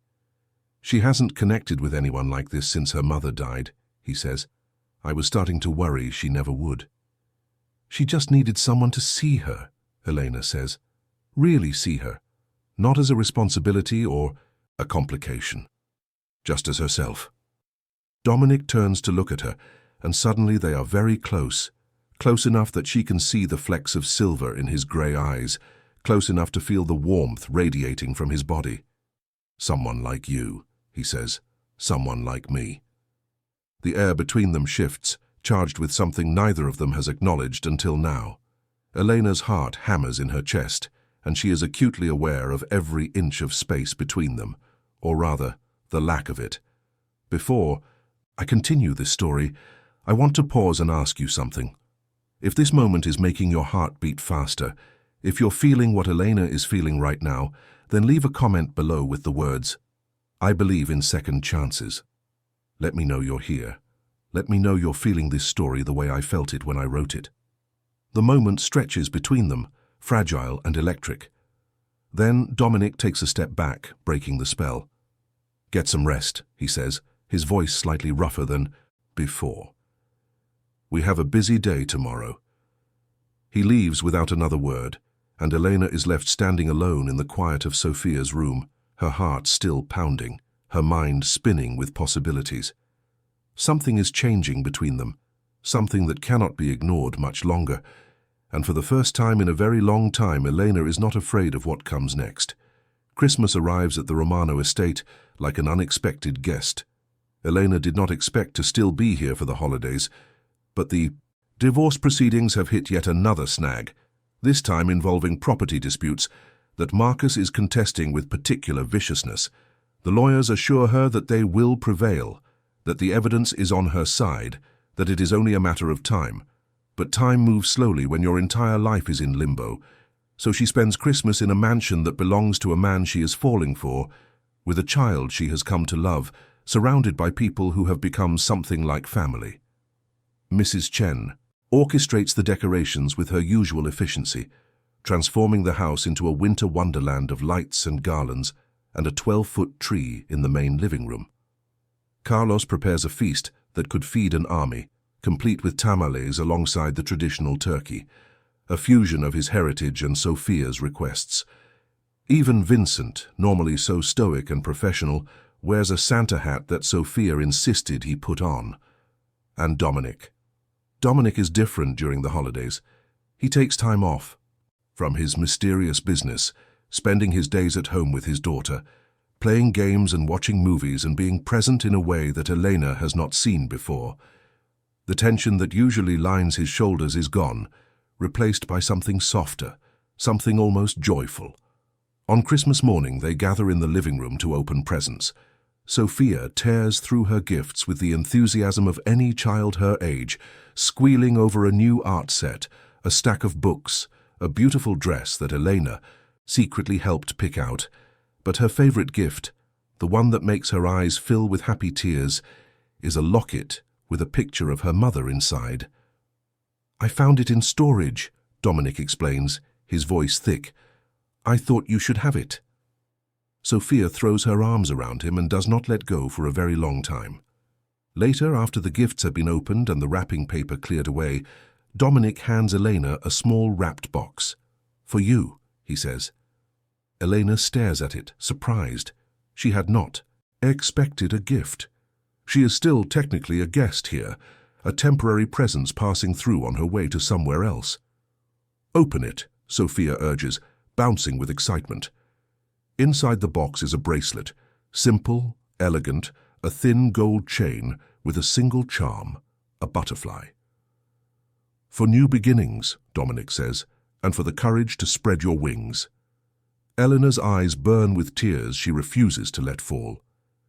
A: "She hasn't connected with anyone like this since her mother died," he says. "I was starting to worry she never would." "She just needed someone to see her," Elena says. "Really see her. Not as a responsibility or a complication. Just as herself." Dominic turns to look at her, and suddenly they are very close. Close enough that she can see the flecks of silver in his grey eyes, close enough to feel the warmth radiating from his body. "Someone like you," he says. "Someone like me." The air between them shifts, charged with something neither of them has acknowledged until now. Elena's heart hammers in her chest, and she is acutely aware of every inch of space between them, or rather, the lack of it. Before I continue this story, I want to pause and ask you something. If this moment is making your heart beat faster, if you're feeling what Elena is feeling right now, then leave a comment below with the words, "I believe in second chances." Let me know you're here. Let me know you're feeling this story the way I felt it when I wrote it. The moment stretches between them, fragile and electric. Then Dominic takes a step back, breaking the spell. "Get some rest," he says, his voice slightly rougher than before. "We have a busy day tomorrow." He leaves without another word, and Elena is left standing alone in the quiet of Sophia's room, her heart still pounding, her mind spinning with possibilities. Something is changing between them, something that cannot be ignored much longer, and for the first time in a very long time, Elena is not afraid of what comes next. Christmas arrives at the Romano estate like an unexpected guest. Elena did not expect to still be here for the holidays, but the divorce proceedings have hit yet another snag, this time involving property disputes that Marcus is contesting with particular viciousness. The lawyers assure her that they will prevail, that the evidence is on her side, that it is only a matter of time. But time moves slowly when your entire life is in limbo, so she spends Christmas in a mansion that belongs to a man she is falling for, with a child she has come to love, surrounded by people who have become something like family. Mrs. Chen orchestrates the decorations with her usual efficiency, transforming the house into a winter wonderland of lights and garlands and a 12-foot tree in the main living room. Carlos prepares a feast that could feed an army, complete with tamales alongside the traditional turkey, a fusion of his heritage and Sophia's requests. Even Vincent, normally so stoic and professional, wears a Santa hat that Sophia insisted he put on. And Dominic. Dominic is different during the holidays. He takes time off from his mysterious business, spending his days at home with his daughter, playing games and watching movies and being present in a way that Elena has not seen before. The tension that usually lines his shoulders is gone, replaced by something softer, something almost joyful. On Christmas morning, they gather in the living room to open presents. Sophia tears through her gifts with the enthusiasm of any child her age, squealing over a new art set, a stack of books, a beautiful dress that Elena secretly helped pick out. But her favorite gift, the one that makes her eyes fill with happy tears, is a locket with a picture of her mother inside. "I found it in storage," Dominic explains, his voice thick. "I thought you should have it." Sophia throws her arms around him and does not let go for a very long time. Later, after the gifts have been opened and the wrapping paper cleared away, Dominic hands Elena a small wrapped box. "For you," he says. Elena stares at it, surprised. She had not expected a gift. She is still technically a guest here, a temporary presence passing through on her way to somewhere else. "Open it," Sophia urges, bouncing with excitement. Inside the box is a bracelet, simple, elegant, a thin gold chain with a single charm, a butterfly. "For new beginnings," Dominic says, "and for the courage to spread your wings." Eleanor's eyes burn with tears she refuses to let fall.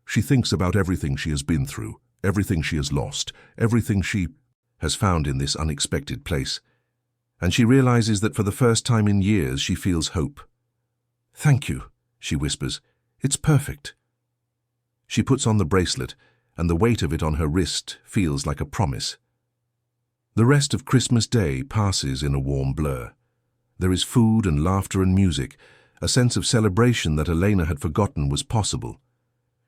A: She thinks about everything she has been through, everything she has lost, everything she has found in this unexpected place. And she realizes that for the first time in years she feels hope. "Thank you," she whispers. "It's perfect." She puts on the bracelet, and the weight of it on her wrist feels like a promise. The rest of Christmas Day passes in a warm blur. There is food and laughter and music, a sense of celebration that Elena had forgotten was possible.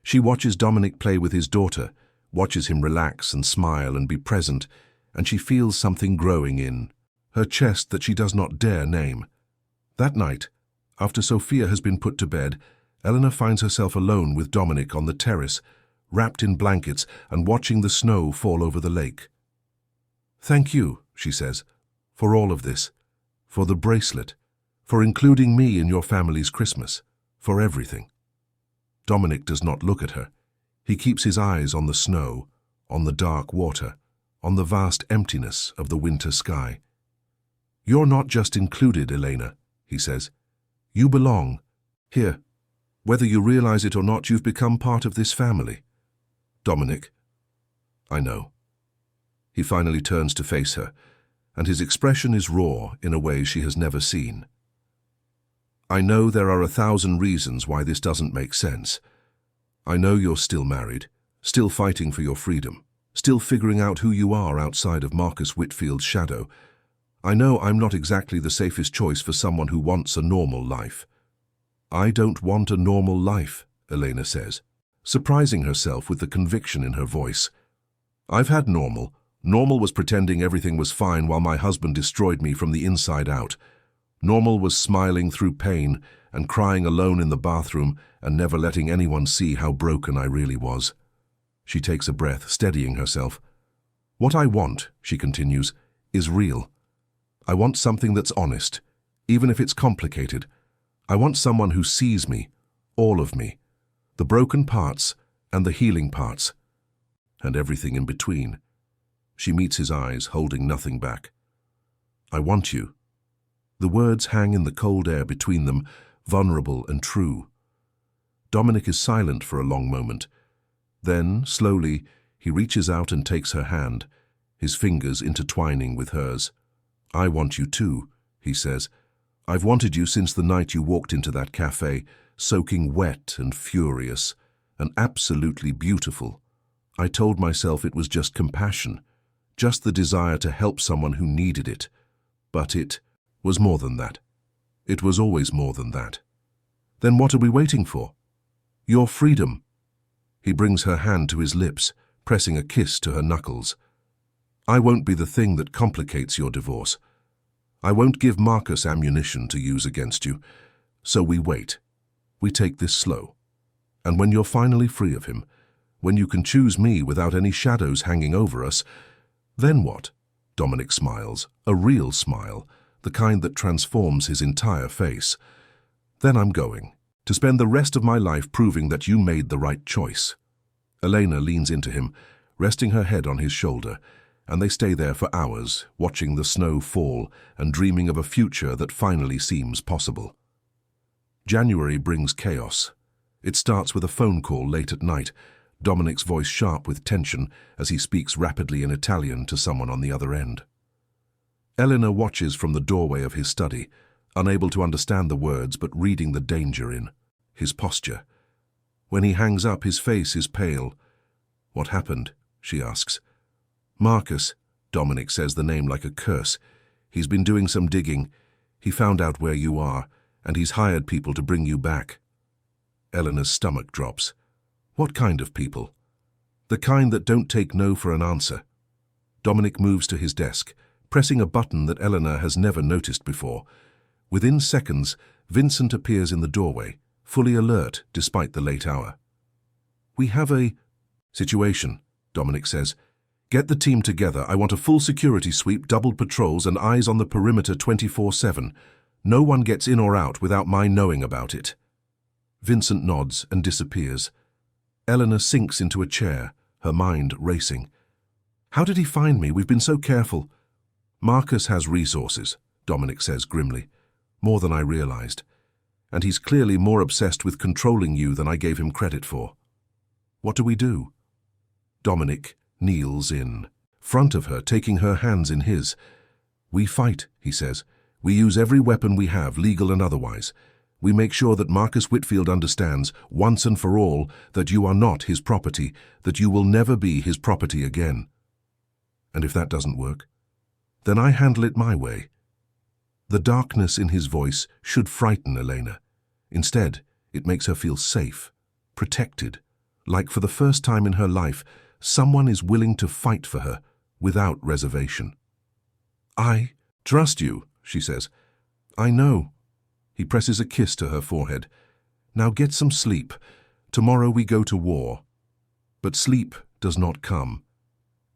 A: She watches Dominic play with his daughter, watches him relax and smile and be present, and she feels something growing in her chest that she does not dare name. That night, after Sophia has been put to bed, Elena finds herself alone with Dominic on the terrace, wrapped in blankets and watching the snow fall over the lake. "Thank you," she says, "for all of this, for the bracelet, for including me in your family's Christmas, for everything." Dominic does not look at her. He keeps his eyes on the snow, on the dark water, on the vast emptiness of the winter sky. "You're not just included, Elena," he says. "You belong. Here. Whether you realize it or not, you've become part of this family." "Dominic." "I know." He finally turns to face her, and his expression is raw in a way she has never seen. "I know there are 1,000 reasons why this doesn't make sense. I know you're still married, still fighting for your freedom, still figuring out who you are outside of Marcus Whitfield's shadow. I know I'm not exactly the safest choice for someone who wants a normal life." "I don't want a normal life," Elena says, surprising herself with the conviction in her voice. "I've had normal. Normal was pretending everything was fine while my husband destroyed me from the inside out. Normal was smiling through pain and crying alone in the bathroom and never letting anyone see how broken I really was." She takes a breath, steadying herself. "What I want," she continues, "is real. I want something that's honest, even if it's complicated. I want someone who sees me, all of me, the broken parts and the healing parts, and everything in between." She meets his eyes, holding nothing back. "I want you." The words hang in the cold air between them, vulnerable and true. Dominic is silent for a long moment. Then, slowly, he reaches out and takes her hand, his fingers intertwining with hers. "I want you too," he says. "I've wanted you since the night you walked into that cafe, soaking wet and furious, and absolutely beautiful. I told myself it was just compassion, just the desire to help someone who needed it. But it was more than that. It was always more than that. Then what are we waiting for? Your freedom." He brings her hand to his lips, pressing a kiss to her knuckles. "I won't be the thing that complicates your divorce. I won't give Marcus ammunition to use against you. So we wait. We take this slow. And when you're finally free of him, when you can choose me without any shadows hanging over us, then what?" Dominic smiles, a real smile, the kind that transforms his entire face. "Then I'm going, to spend the rest of my life proving that you made the right choice." Elena leans into him, resting her head on his shoulder, and they stay there for hours, watching the snow fall and dreaming of a future that finally seems possible. January brings chaos. It starts with a phone call late at night, Dominic's voice sharp with tension as he speaks rapidly in Italian to someone on the other end. Elena watches from the doorway of his study, unable to understand the words but reading the danger in his posture. When he hangs up, his face is pale. "What happened?" she asks. "Marcus," Dominic says the name like a curse. "He's been doing some digging. He found out where you are, and he's hired people to bring you back." Elena's stomach drops. "What kind of people?" "The kind that don't take no for an answer." Dominic moves to his desk, pressing a button that Elena has never noticed before. Within seconds, Vincent appears in the doorway, fully alert despite the late hour. "We have a situation," Dominic says. "Get the team together. I want a full security sweep, doubled patrols, and eyes on the perimeter 24/7. No one gets in or out without my knowing about it." Vincent nods and disappears. Elena sinks into a chair, her mind racing. "How did he find me? We've been so careful." "Marcus has resources," Dominic says grimly. "More than I realized. And he's clearly more obsessed with controlling you than I gave him credit for." "What do we do?" Dominic kneels in front of her, taking her hands in his. "We fight," he says. "We use every weapon we have, legal and otherwise. We make sure that Marcus Whitfield understands, once and for all, that you are not his property, that you will never be his property again. And if that doesn't work, then I handle it my way. The darkness in his voice should frighten Elena. Instead, it makes her feel safe, protected, like for the first time in her life, someone is willing to fight for her without reservation. I trust you, she says. I know. He presses a kiss to her forehead. Now get some sleep. Tomorrow we go to war. But sleep does not come.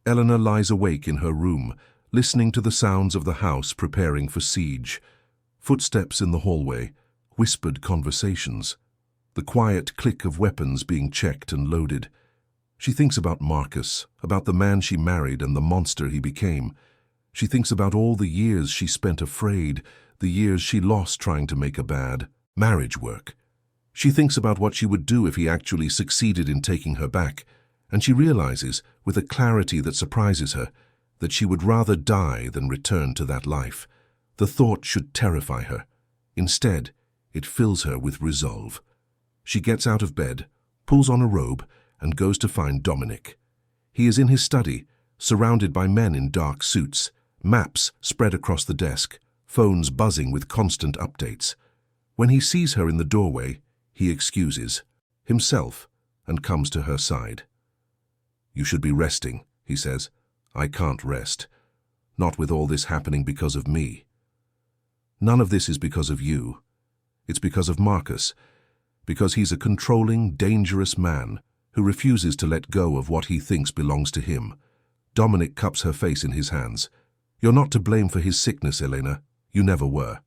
A: Eleanor lies awake in her room, listening to the sounds of the house preparing for siege. Footsteps in the hallway, whispered conversations, the quiet click of weapons being checked and loaded. She thinks about Marcus, about the man she married and the monster he became. She thinks about all the years she spent afraid, the years she lost trying to make a bad marriage work. She thinks about what she would do if he actually succeeded in taking her back, and she realizes, with a clarity that surprises her, that she would rather die than return to that life. The thought should terrify her. Instead, it fills her with resolve. She gets out of bed, pulls on a robe, and goes to find Dominic. He is in his study, surrounded by men in dark suits, maps spread across the desk, phones buzzing with constant updates. When he sees her in the doorway, he excuses himself and comes to her side. You should be resting, he says. I can't rest. Not with all this happening because of me. None of this is because of you. It's because of Marcus. Because he's a controlling, dangerous man who refuses to let go of what he thinks belongs to him. Dominic cups her face in his hands. You're not to blame for his sickness, Elena. You never were.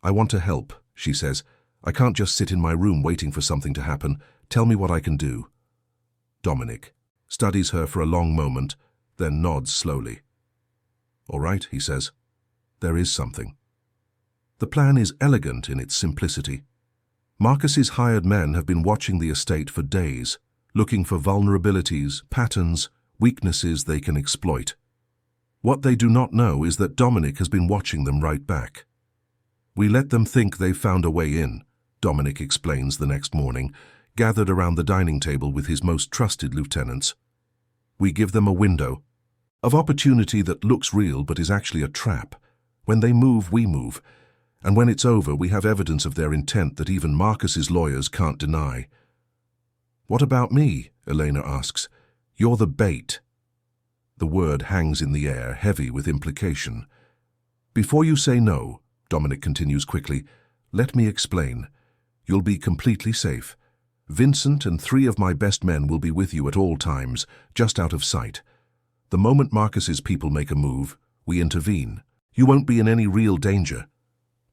A: I want to help, she says. I can't just sit in my room waiting for something to happen. Tell me what I can do. Dominic studies her for a long moment, then nods slowly. All right, he says. There is something. The plan is elegant in its simplicity. Marcus's hired men have been watching the estate for days, looking for vulnerabilities, patterns, weaknesses they can exploit. What they do not know is that Dominic has been watching them right back. We let them think they've found a way in, Dominic explains the next morning, gathered around the dining table with his most trusted lieutenants. We give them a window of opportunity that looks real but is actually a trap. When they move, we move. And when it's over, we have evidence of their intent that even Marcus's lawyers can't deny. What about me? Elena asks. You're the bait. The word hangs in the air, heavy with implication. Before you say no, Dominic continues quickly, let me explain. You'll be completely safe. Vincent and 3 of my best men will be with you at all times, just out of sight. The moment Marcus's people make a move, we intervene. You won't be in any real danger.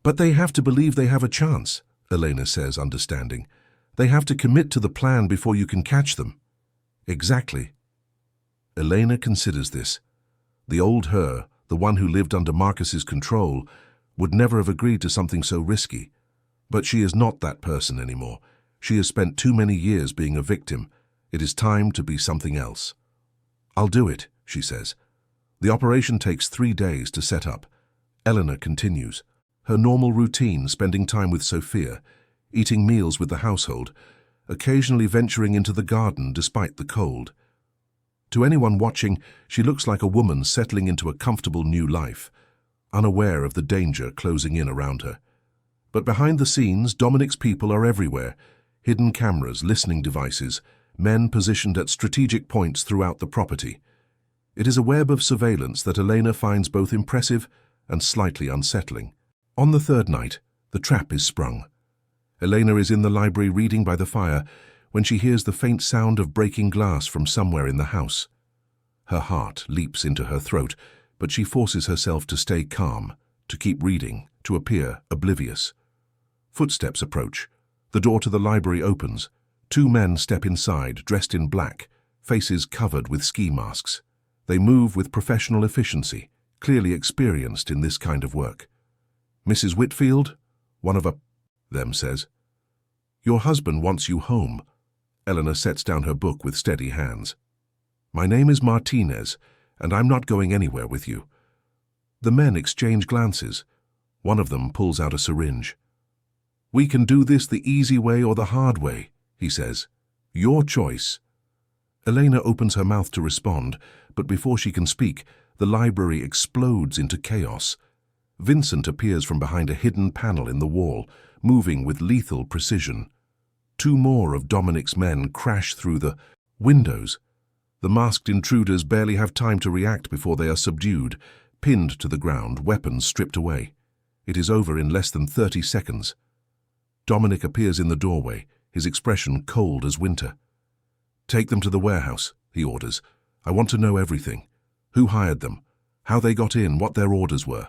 A: But they have to believe they have a chance, Elena says, understanding. They have to commit to the plan before you can catch them. Exactly. Elena considers this. The old her, the one who lived under Marcus's control, would never have agreed to something so risky. But she is not that person anymore. She has spent too many years being a victim. It is time to be something else. I'll do it, she says. The operation takes 3 days to set up. Eleanor continues. Her normal routine, spending time with Sophia, eating meals with the household, occasionally venturing into the garden despite the cold. To anyone watching, she looks like a woman settling into a comfortable new life, unaware of the danger closing in around her. But behind the scenes, Dominic's people are everywhere. Hidden cameras, listening devices, men positioned at strategic points throughout the property. It is a web of surveillance that Elena finds both impressive and slightly unsettling. On the 3rd night, the trap is sprung. Elena is in the library reading by the fire when she hears the faint sound of breaking glass from somewhere in the house. Her heart leaps into her throat, but she forces herself to stay calm, to keep reading, to appear oblivious. Footsteps approach. The door to the library opens. 2 men step inside, dressed in black, faces covered with ski masks. They move with professional efficiency, clearly experienced in this kind of work. Mrs. Whitfield, one of them says. Your husband wants you home. Eleanor sets down her book with steady hands. My name is Martinez, and I'm not going anywhere with you. The men exchange glances. One of them pulls out a syringe. We can do this the easy way or the hard way, he says. Your choice. Elena opens her mouth to respond, but before she can speak, the library explodes into chaos. Vincent appears from behind a hidden panel in the wall, moving with lethal precision. Two more of Dominic's men crash through the windows. The masked intruders barely have time to react before they are subdued, pinned to the ground, weapons stripped away. It is over in less than 30 seconds. Dominic appears in the doorway, his expression cold as winter. Take them to the warehouse, he orders. I want to know everything. Who hired them? How they got in, what their orders were.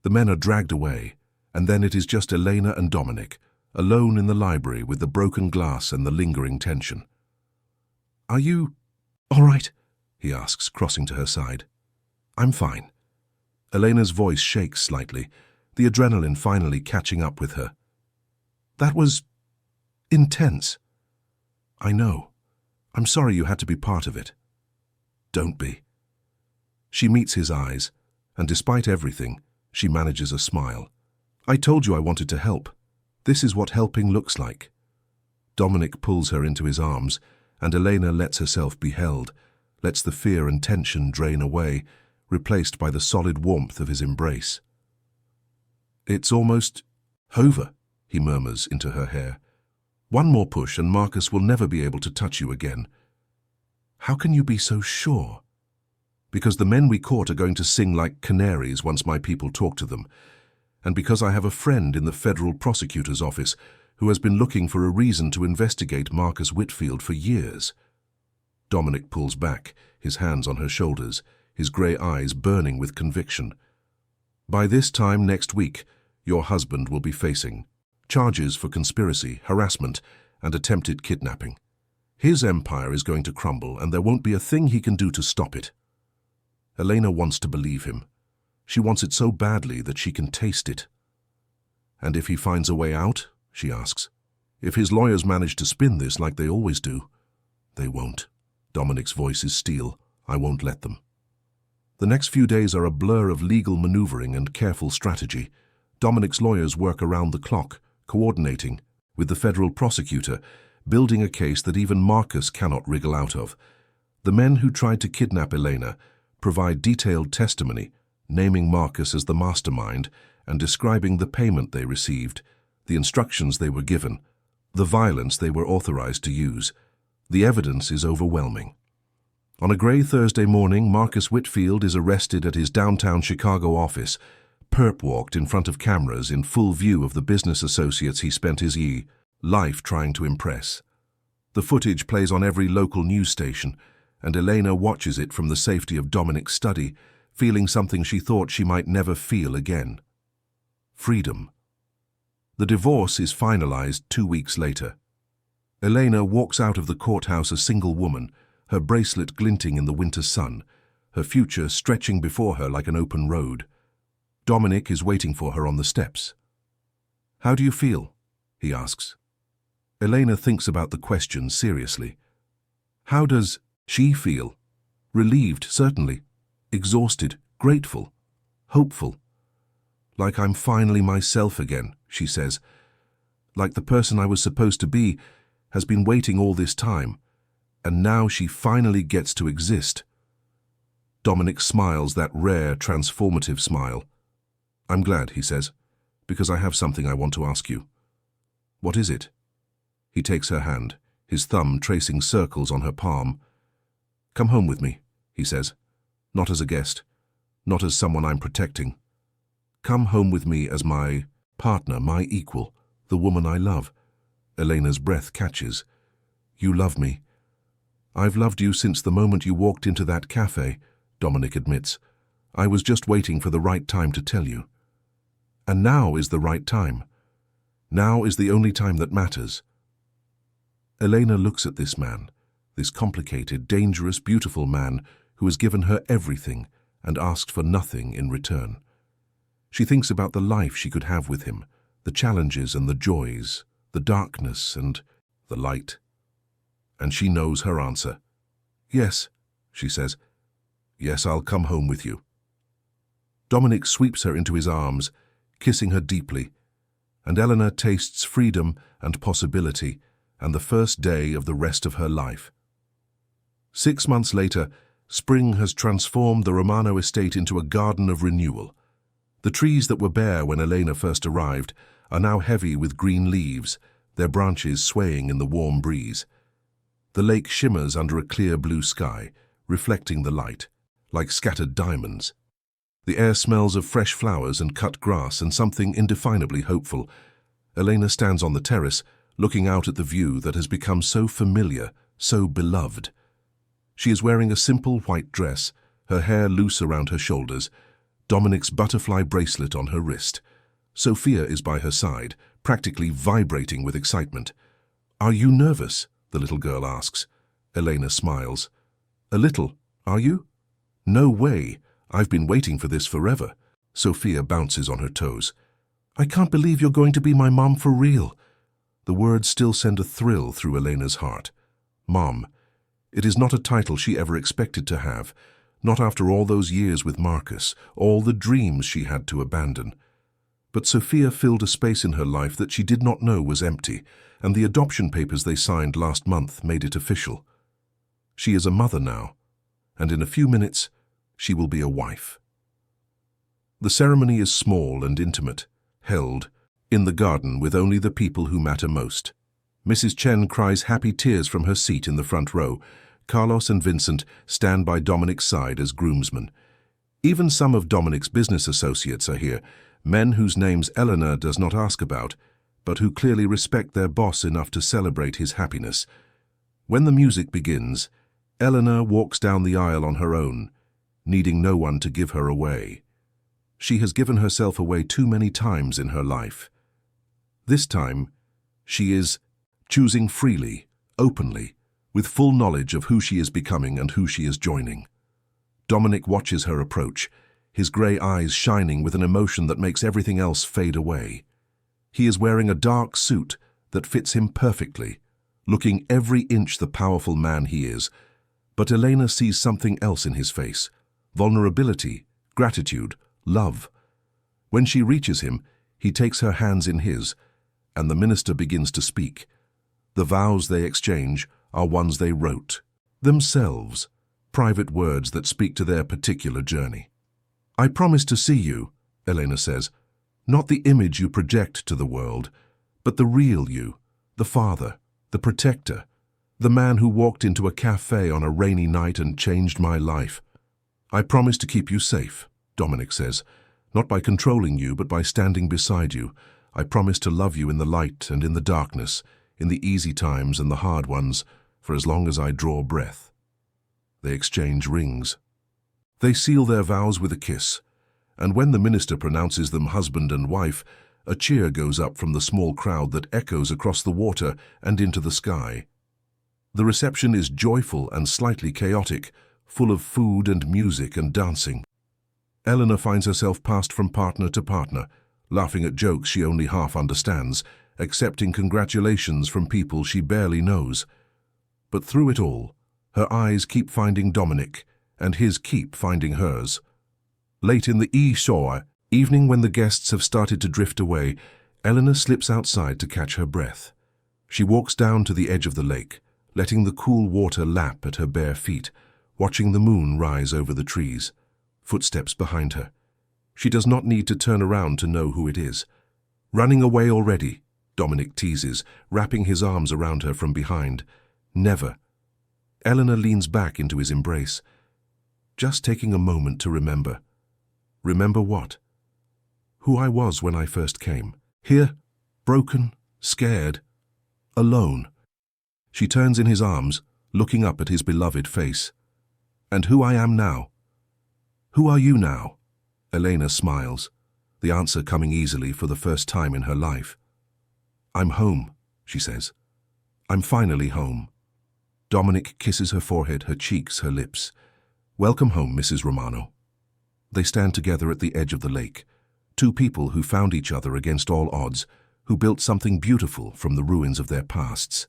A: The men are dragged away, and then it is just Elena and Dominic, alone in the library with the broken glass and the lingering tension. Are you all right? He asks, crossing to her side. I'm fine. Elena's voice shakes slightly, the adrenaline finally catching up with her. That was intense. I know. I'm sorry you had to be part of it. Don't be. She meets his eyes, and despite everything, she manages a smile. I told you I wanted to help. This is what helping looks like. Dominic pulls her into his arms, and Elena lets herself be held, lets the fear and tension drain away, replaced by the solid warmth of his embrace. It's almost over, he murmurs into her hair. One more push and Marcus will never be able to touch you again. How can you be so sure? Because the men we caught are going to sing like canaries once my people talk to them, and because I have a friend in the federal prosecutor's office who has been looking for a reason to investigate Marcus Whitfield for years. Dominic pulls back, his hands on her shoulders, his grey eyes burning with conviction. By this time next week, your husband will be facing charges for conspiracy, harassment, and attempted kidnapping. His empire is going to crumble, and there won't be a thing he can do to stop it. Elena wants to believe him. She wants it so badly that she can taste it. And if he finds a way out, she asks. If his lawyers manage to spin this like they always do. They won't. Dominic's voice is steel. I won't let them. The next few days are a blur of legal maneuvering and careful strategy. Dominic's lawyers work around the clock, coordinating with the federal prosecutor, building a case that even Marcus cannot wriggle out of. The men who tried to kidnap Elena provide detailed testimony, naming Marcus as the mastermind and describing the payment they received, the instructions they were given, the violence they were authorized to use. The evidence is overwhelming. On a grey Thursday morning, Marcus Whitfield is arrested at his downtown Chicago office, perp-walked in front of cameras in full view of the business associates he spent his life trying to impress. The footage plays on every local news station, and Elena watches it from the safety of Dominic's study, feeling something she thought she might never feel again. Freedom. The divorce is finalized 2 weeks later. Elena walks out of the courthouse a single woman, her bracelet glinting in the winter sun, her future stretching before her like an open road. Dominic is waiting for her on the steps. How do you feel? He asks. Elena thinks about the question seriously. How does she feel? Relieved, certainly. Exhausted, grateful, hopeful. Like I'm finally myself again, she says. Like the person I was supposed to be has been waiting all this time, and now she finally gets to exist. Dominic smiles that rare, transformative smile. I'm glad, he says, because I have something I want to ask you. What is it? He takes her hand, his thumb tracing circles on her palm. Come home with me, he says. Not as a guest, not as someone I'm protecting. Come home with me as my partner, my equal, the woman I love. Elena's breath catches. You love me. I've loved you since the moment you walked into that cafe, Dominic admits. I was just waiting for the right time to tell you. And now is the right time. Now is the only time that matters. Elena looks at this man, this complicated, dangerous, beautiful man who has given her everything and asked for nothing in return. She thinks about the life she could have with him, the challenges and the joys, the darkness and the light. And she knows her answer. Yes, she says. Yes, I'll come home with you. Dominic sweeps her into his arms, kissing her deeply. and Elena tastes freedom and possibility and the first day of the rest of her life. 6 months later, spring has transformed the Romano estate into a garden of renewal. The trees that were bare when Elena first arrived are now heavy with green leaves, their branches swaying in the warm breeze. The lake shimmers under a clear blue sky, reflecting the light, like scattered diamonds. The air smells of fresh flowers and cut grass and something indefinably hopeful. Elena stands on the terrace, looking out at the view that has become so familiar, so beloved. She is wearing a simple white dress, her hair loose around her shoulders, Dominic's butterfly bracelet on her wrist. Sophia is by her side, practically vibrating with excitement. "Are you nervous?" the little girl asks. Elena smiles. "A little, are you?" "No way. I've been waiting for this forever." Sophia bounces on her toes. "I can't believe you're going to be my mom for real." The words still send a thrill through Elena's heart. Mom. It is not a title she ever expected to have, not after all those years with Marcus, all the dreams she had to abandon. But Sophia filled a space in her life that she did not know was empty, and the adoption papers they signed last month made it official. She is a mother now, and in a few minutes, she will be a wife. The ceremony is small and intimate, held in the garden with only the people who matter most. Mrs. Chen cries happy tears from her seat in the front row. Carlos and Vincent stand by Dominic's side as groomsmen. Even some of Dominic's business associates are here, men whose names Eleanor does not ask about, but who clearly respect their boss enough to celebrate his happiness. When the music begins, Eleanor walks down the aisle on her own, needing no one to give her away. She has given herself away too many times in her life. This time, she is choosing freely, openly, with full knowledge of who she is becoming and who she is joining. Dominic watches her approach, his grey eyes shining with an emotion that makes everything else fade away. He is wearing a dark suit that fits him perfectly, looking every inch the powerful man he is. But Elena sees something else in his face: vulnerability, gratitude, love. When she reaches him, he takes her hands in his, and the minister begins to speak. The vows they exchange are ones they wrote themselves, private words that speak to their particular journey. "I promise to see you," Elena says, "not the image you project to the world, but the real you, the father, the protector, the man who walked into a cafe on a rainy night and changed my life." "I promise to keep you safe," Dominic says, "not by controlling you, but by standing beside you. I promise to love you in the light and in the darkness, in the easy times and the hard ones, for as long as I draw breath." They exchange rings. They seal their vows with a kiss, and when the minister pronounces them husband and wife, a cheer goes up from the small crowd that echoes across the water and into the sky. The reception is joyful and slightly chaotic, full of food and music and dancing. Eleanor finds herself passed from partner to partner, laughing at jokes she only half understands, accepting congratulations from people she barely knows. But through it all, her eyes keep finding Dominic, and his keep finding hers. Late in the shore evening, when the guests have started to drift away, Eleanor slips outside to catch her breath. She walks down to the edge of the lake, letting the cool water lap at her bare feet, watching the moon rise over the trees. Footsteps behind her. She does not need to turn around to know who it is. "Running away already," Dominic teases, wrapping his arms around her from behind. "Never." Eleanor leans back into his embrace, just taking a moment to remember. Remember what? Who I was when I first came. Here, broken, scared, alone. She turns in his arms, looking up at his beloved face. "And who I am now?" "Who are you now?" Elena smiles, the answer coming easily for the first time in her life. "I'm home," she says. "I'm finally home." Dominic kisses her forehead, her cheeks, her lips. "Welcome home, Mrs. Romano." They stand together at the edge of the lake, two people who found each other against all odds, who built something beautiful from the ruins of their pasts.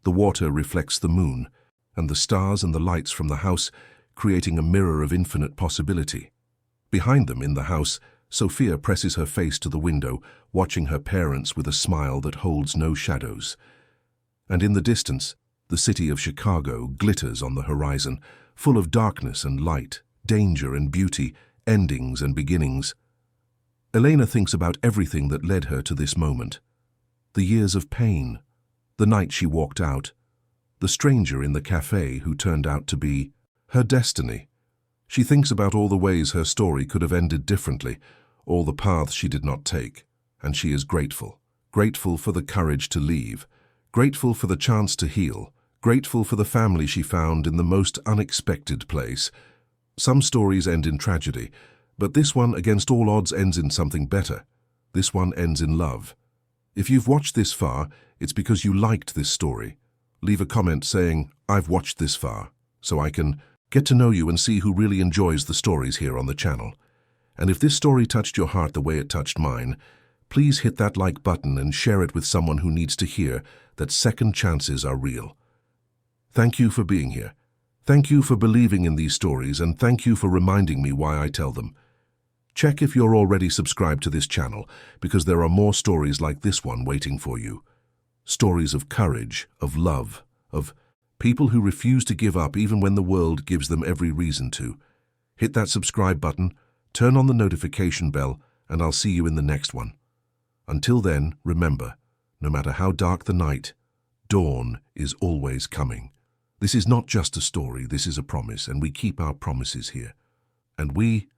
A: The water reflects the moon, and the stars and the lights from the house, creating a mirror of infinite possibility. Behind them in the house, Sophia presses her face to the window, watching her parents with a smile that holds no shadows. And in the distance, the city of Chicago glitters on the horizon, full of darkness and light, danger and beauty, endings and beginnings. Elena thinks about everything that led her to this moment. The years of pain, the night she walked out, the stranger in the cafe who turned out to be her destiny. She thinks about all the ways her story could have ended differently, all the paths she did not take, and she is grateful. Grateful for the courage to leave, grateful for the chance to heal, grateful for the family she found in the most unexpected place. Some stories end in tragedy, but this one, against all odds, ends in something better. This one ends in love. If you've watched this far, it's because you liked this story. Leave a comment saying, "I've watched this far," so I can get to know you and see who really enjoys the stories here on the channel. And if this story touched your heart the way it touched mine, please hit that like button and share it with someone who needs to hear that second chances are real. Thank you for being here. Thank you for believing in these stories, and thank you for reminding me why I tell them. Check if you're already subscribed to this channel, because there are more stories like this one waiting for you. Stories of courage, of love, of people who refuse to give up even when the world gives them every reason to. Hit that subscribe button, turn on the notification bell, and I'll see you in the next one. Until then, remember, no matter how dark the night, dawn is always coming. This is not just a story, this is a promise, and we keep our promises here. And we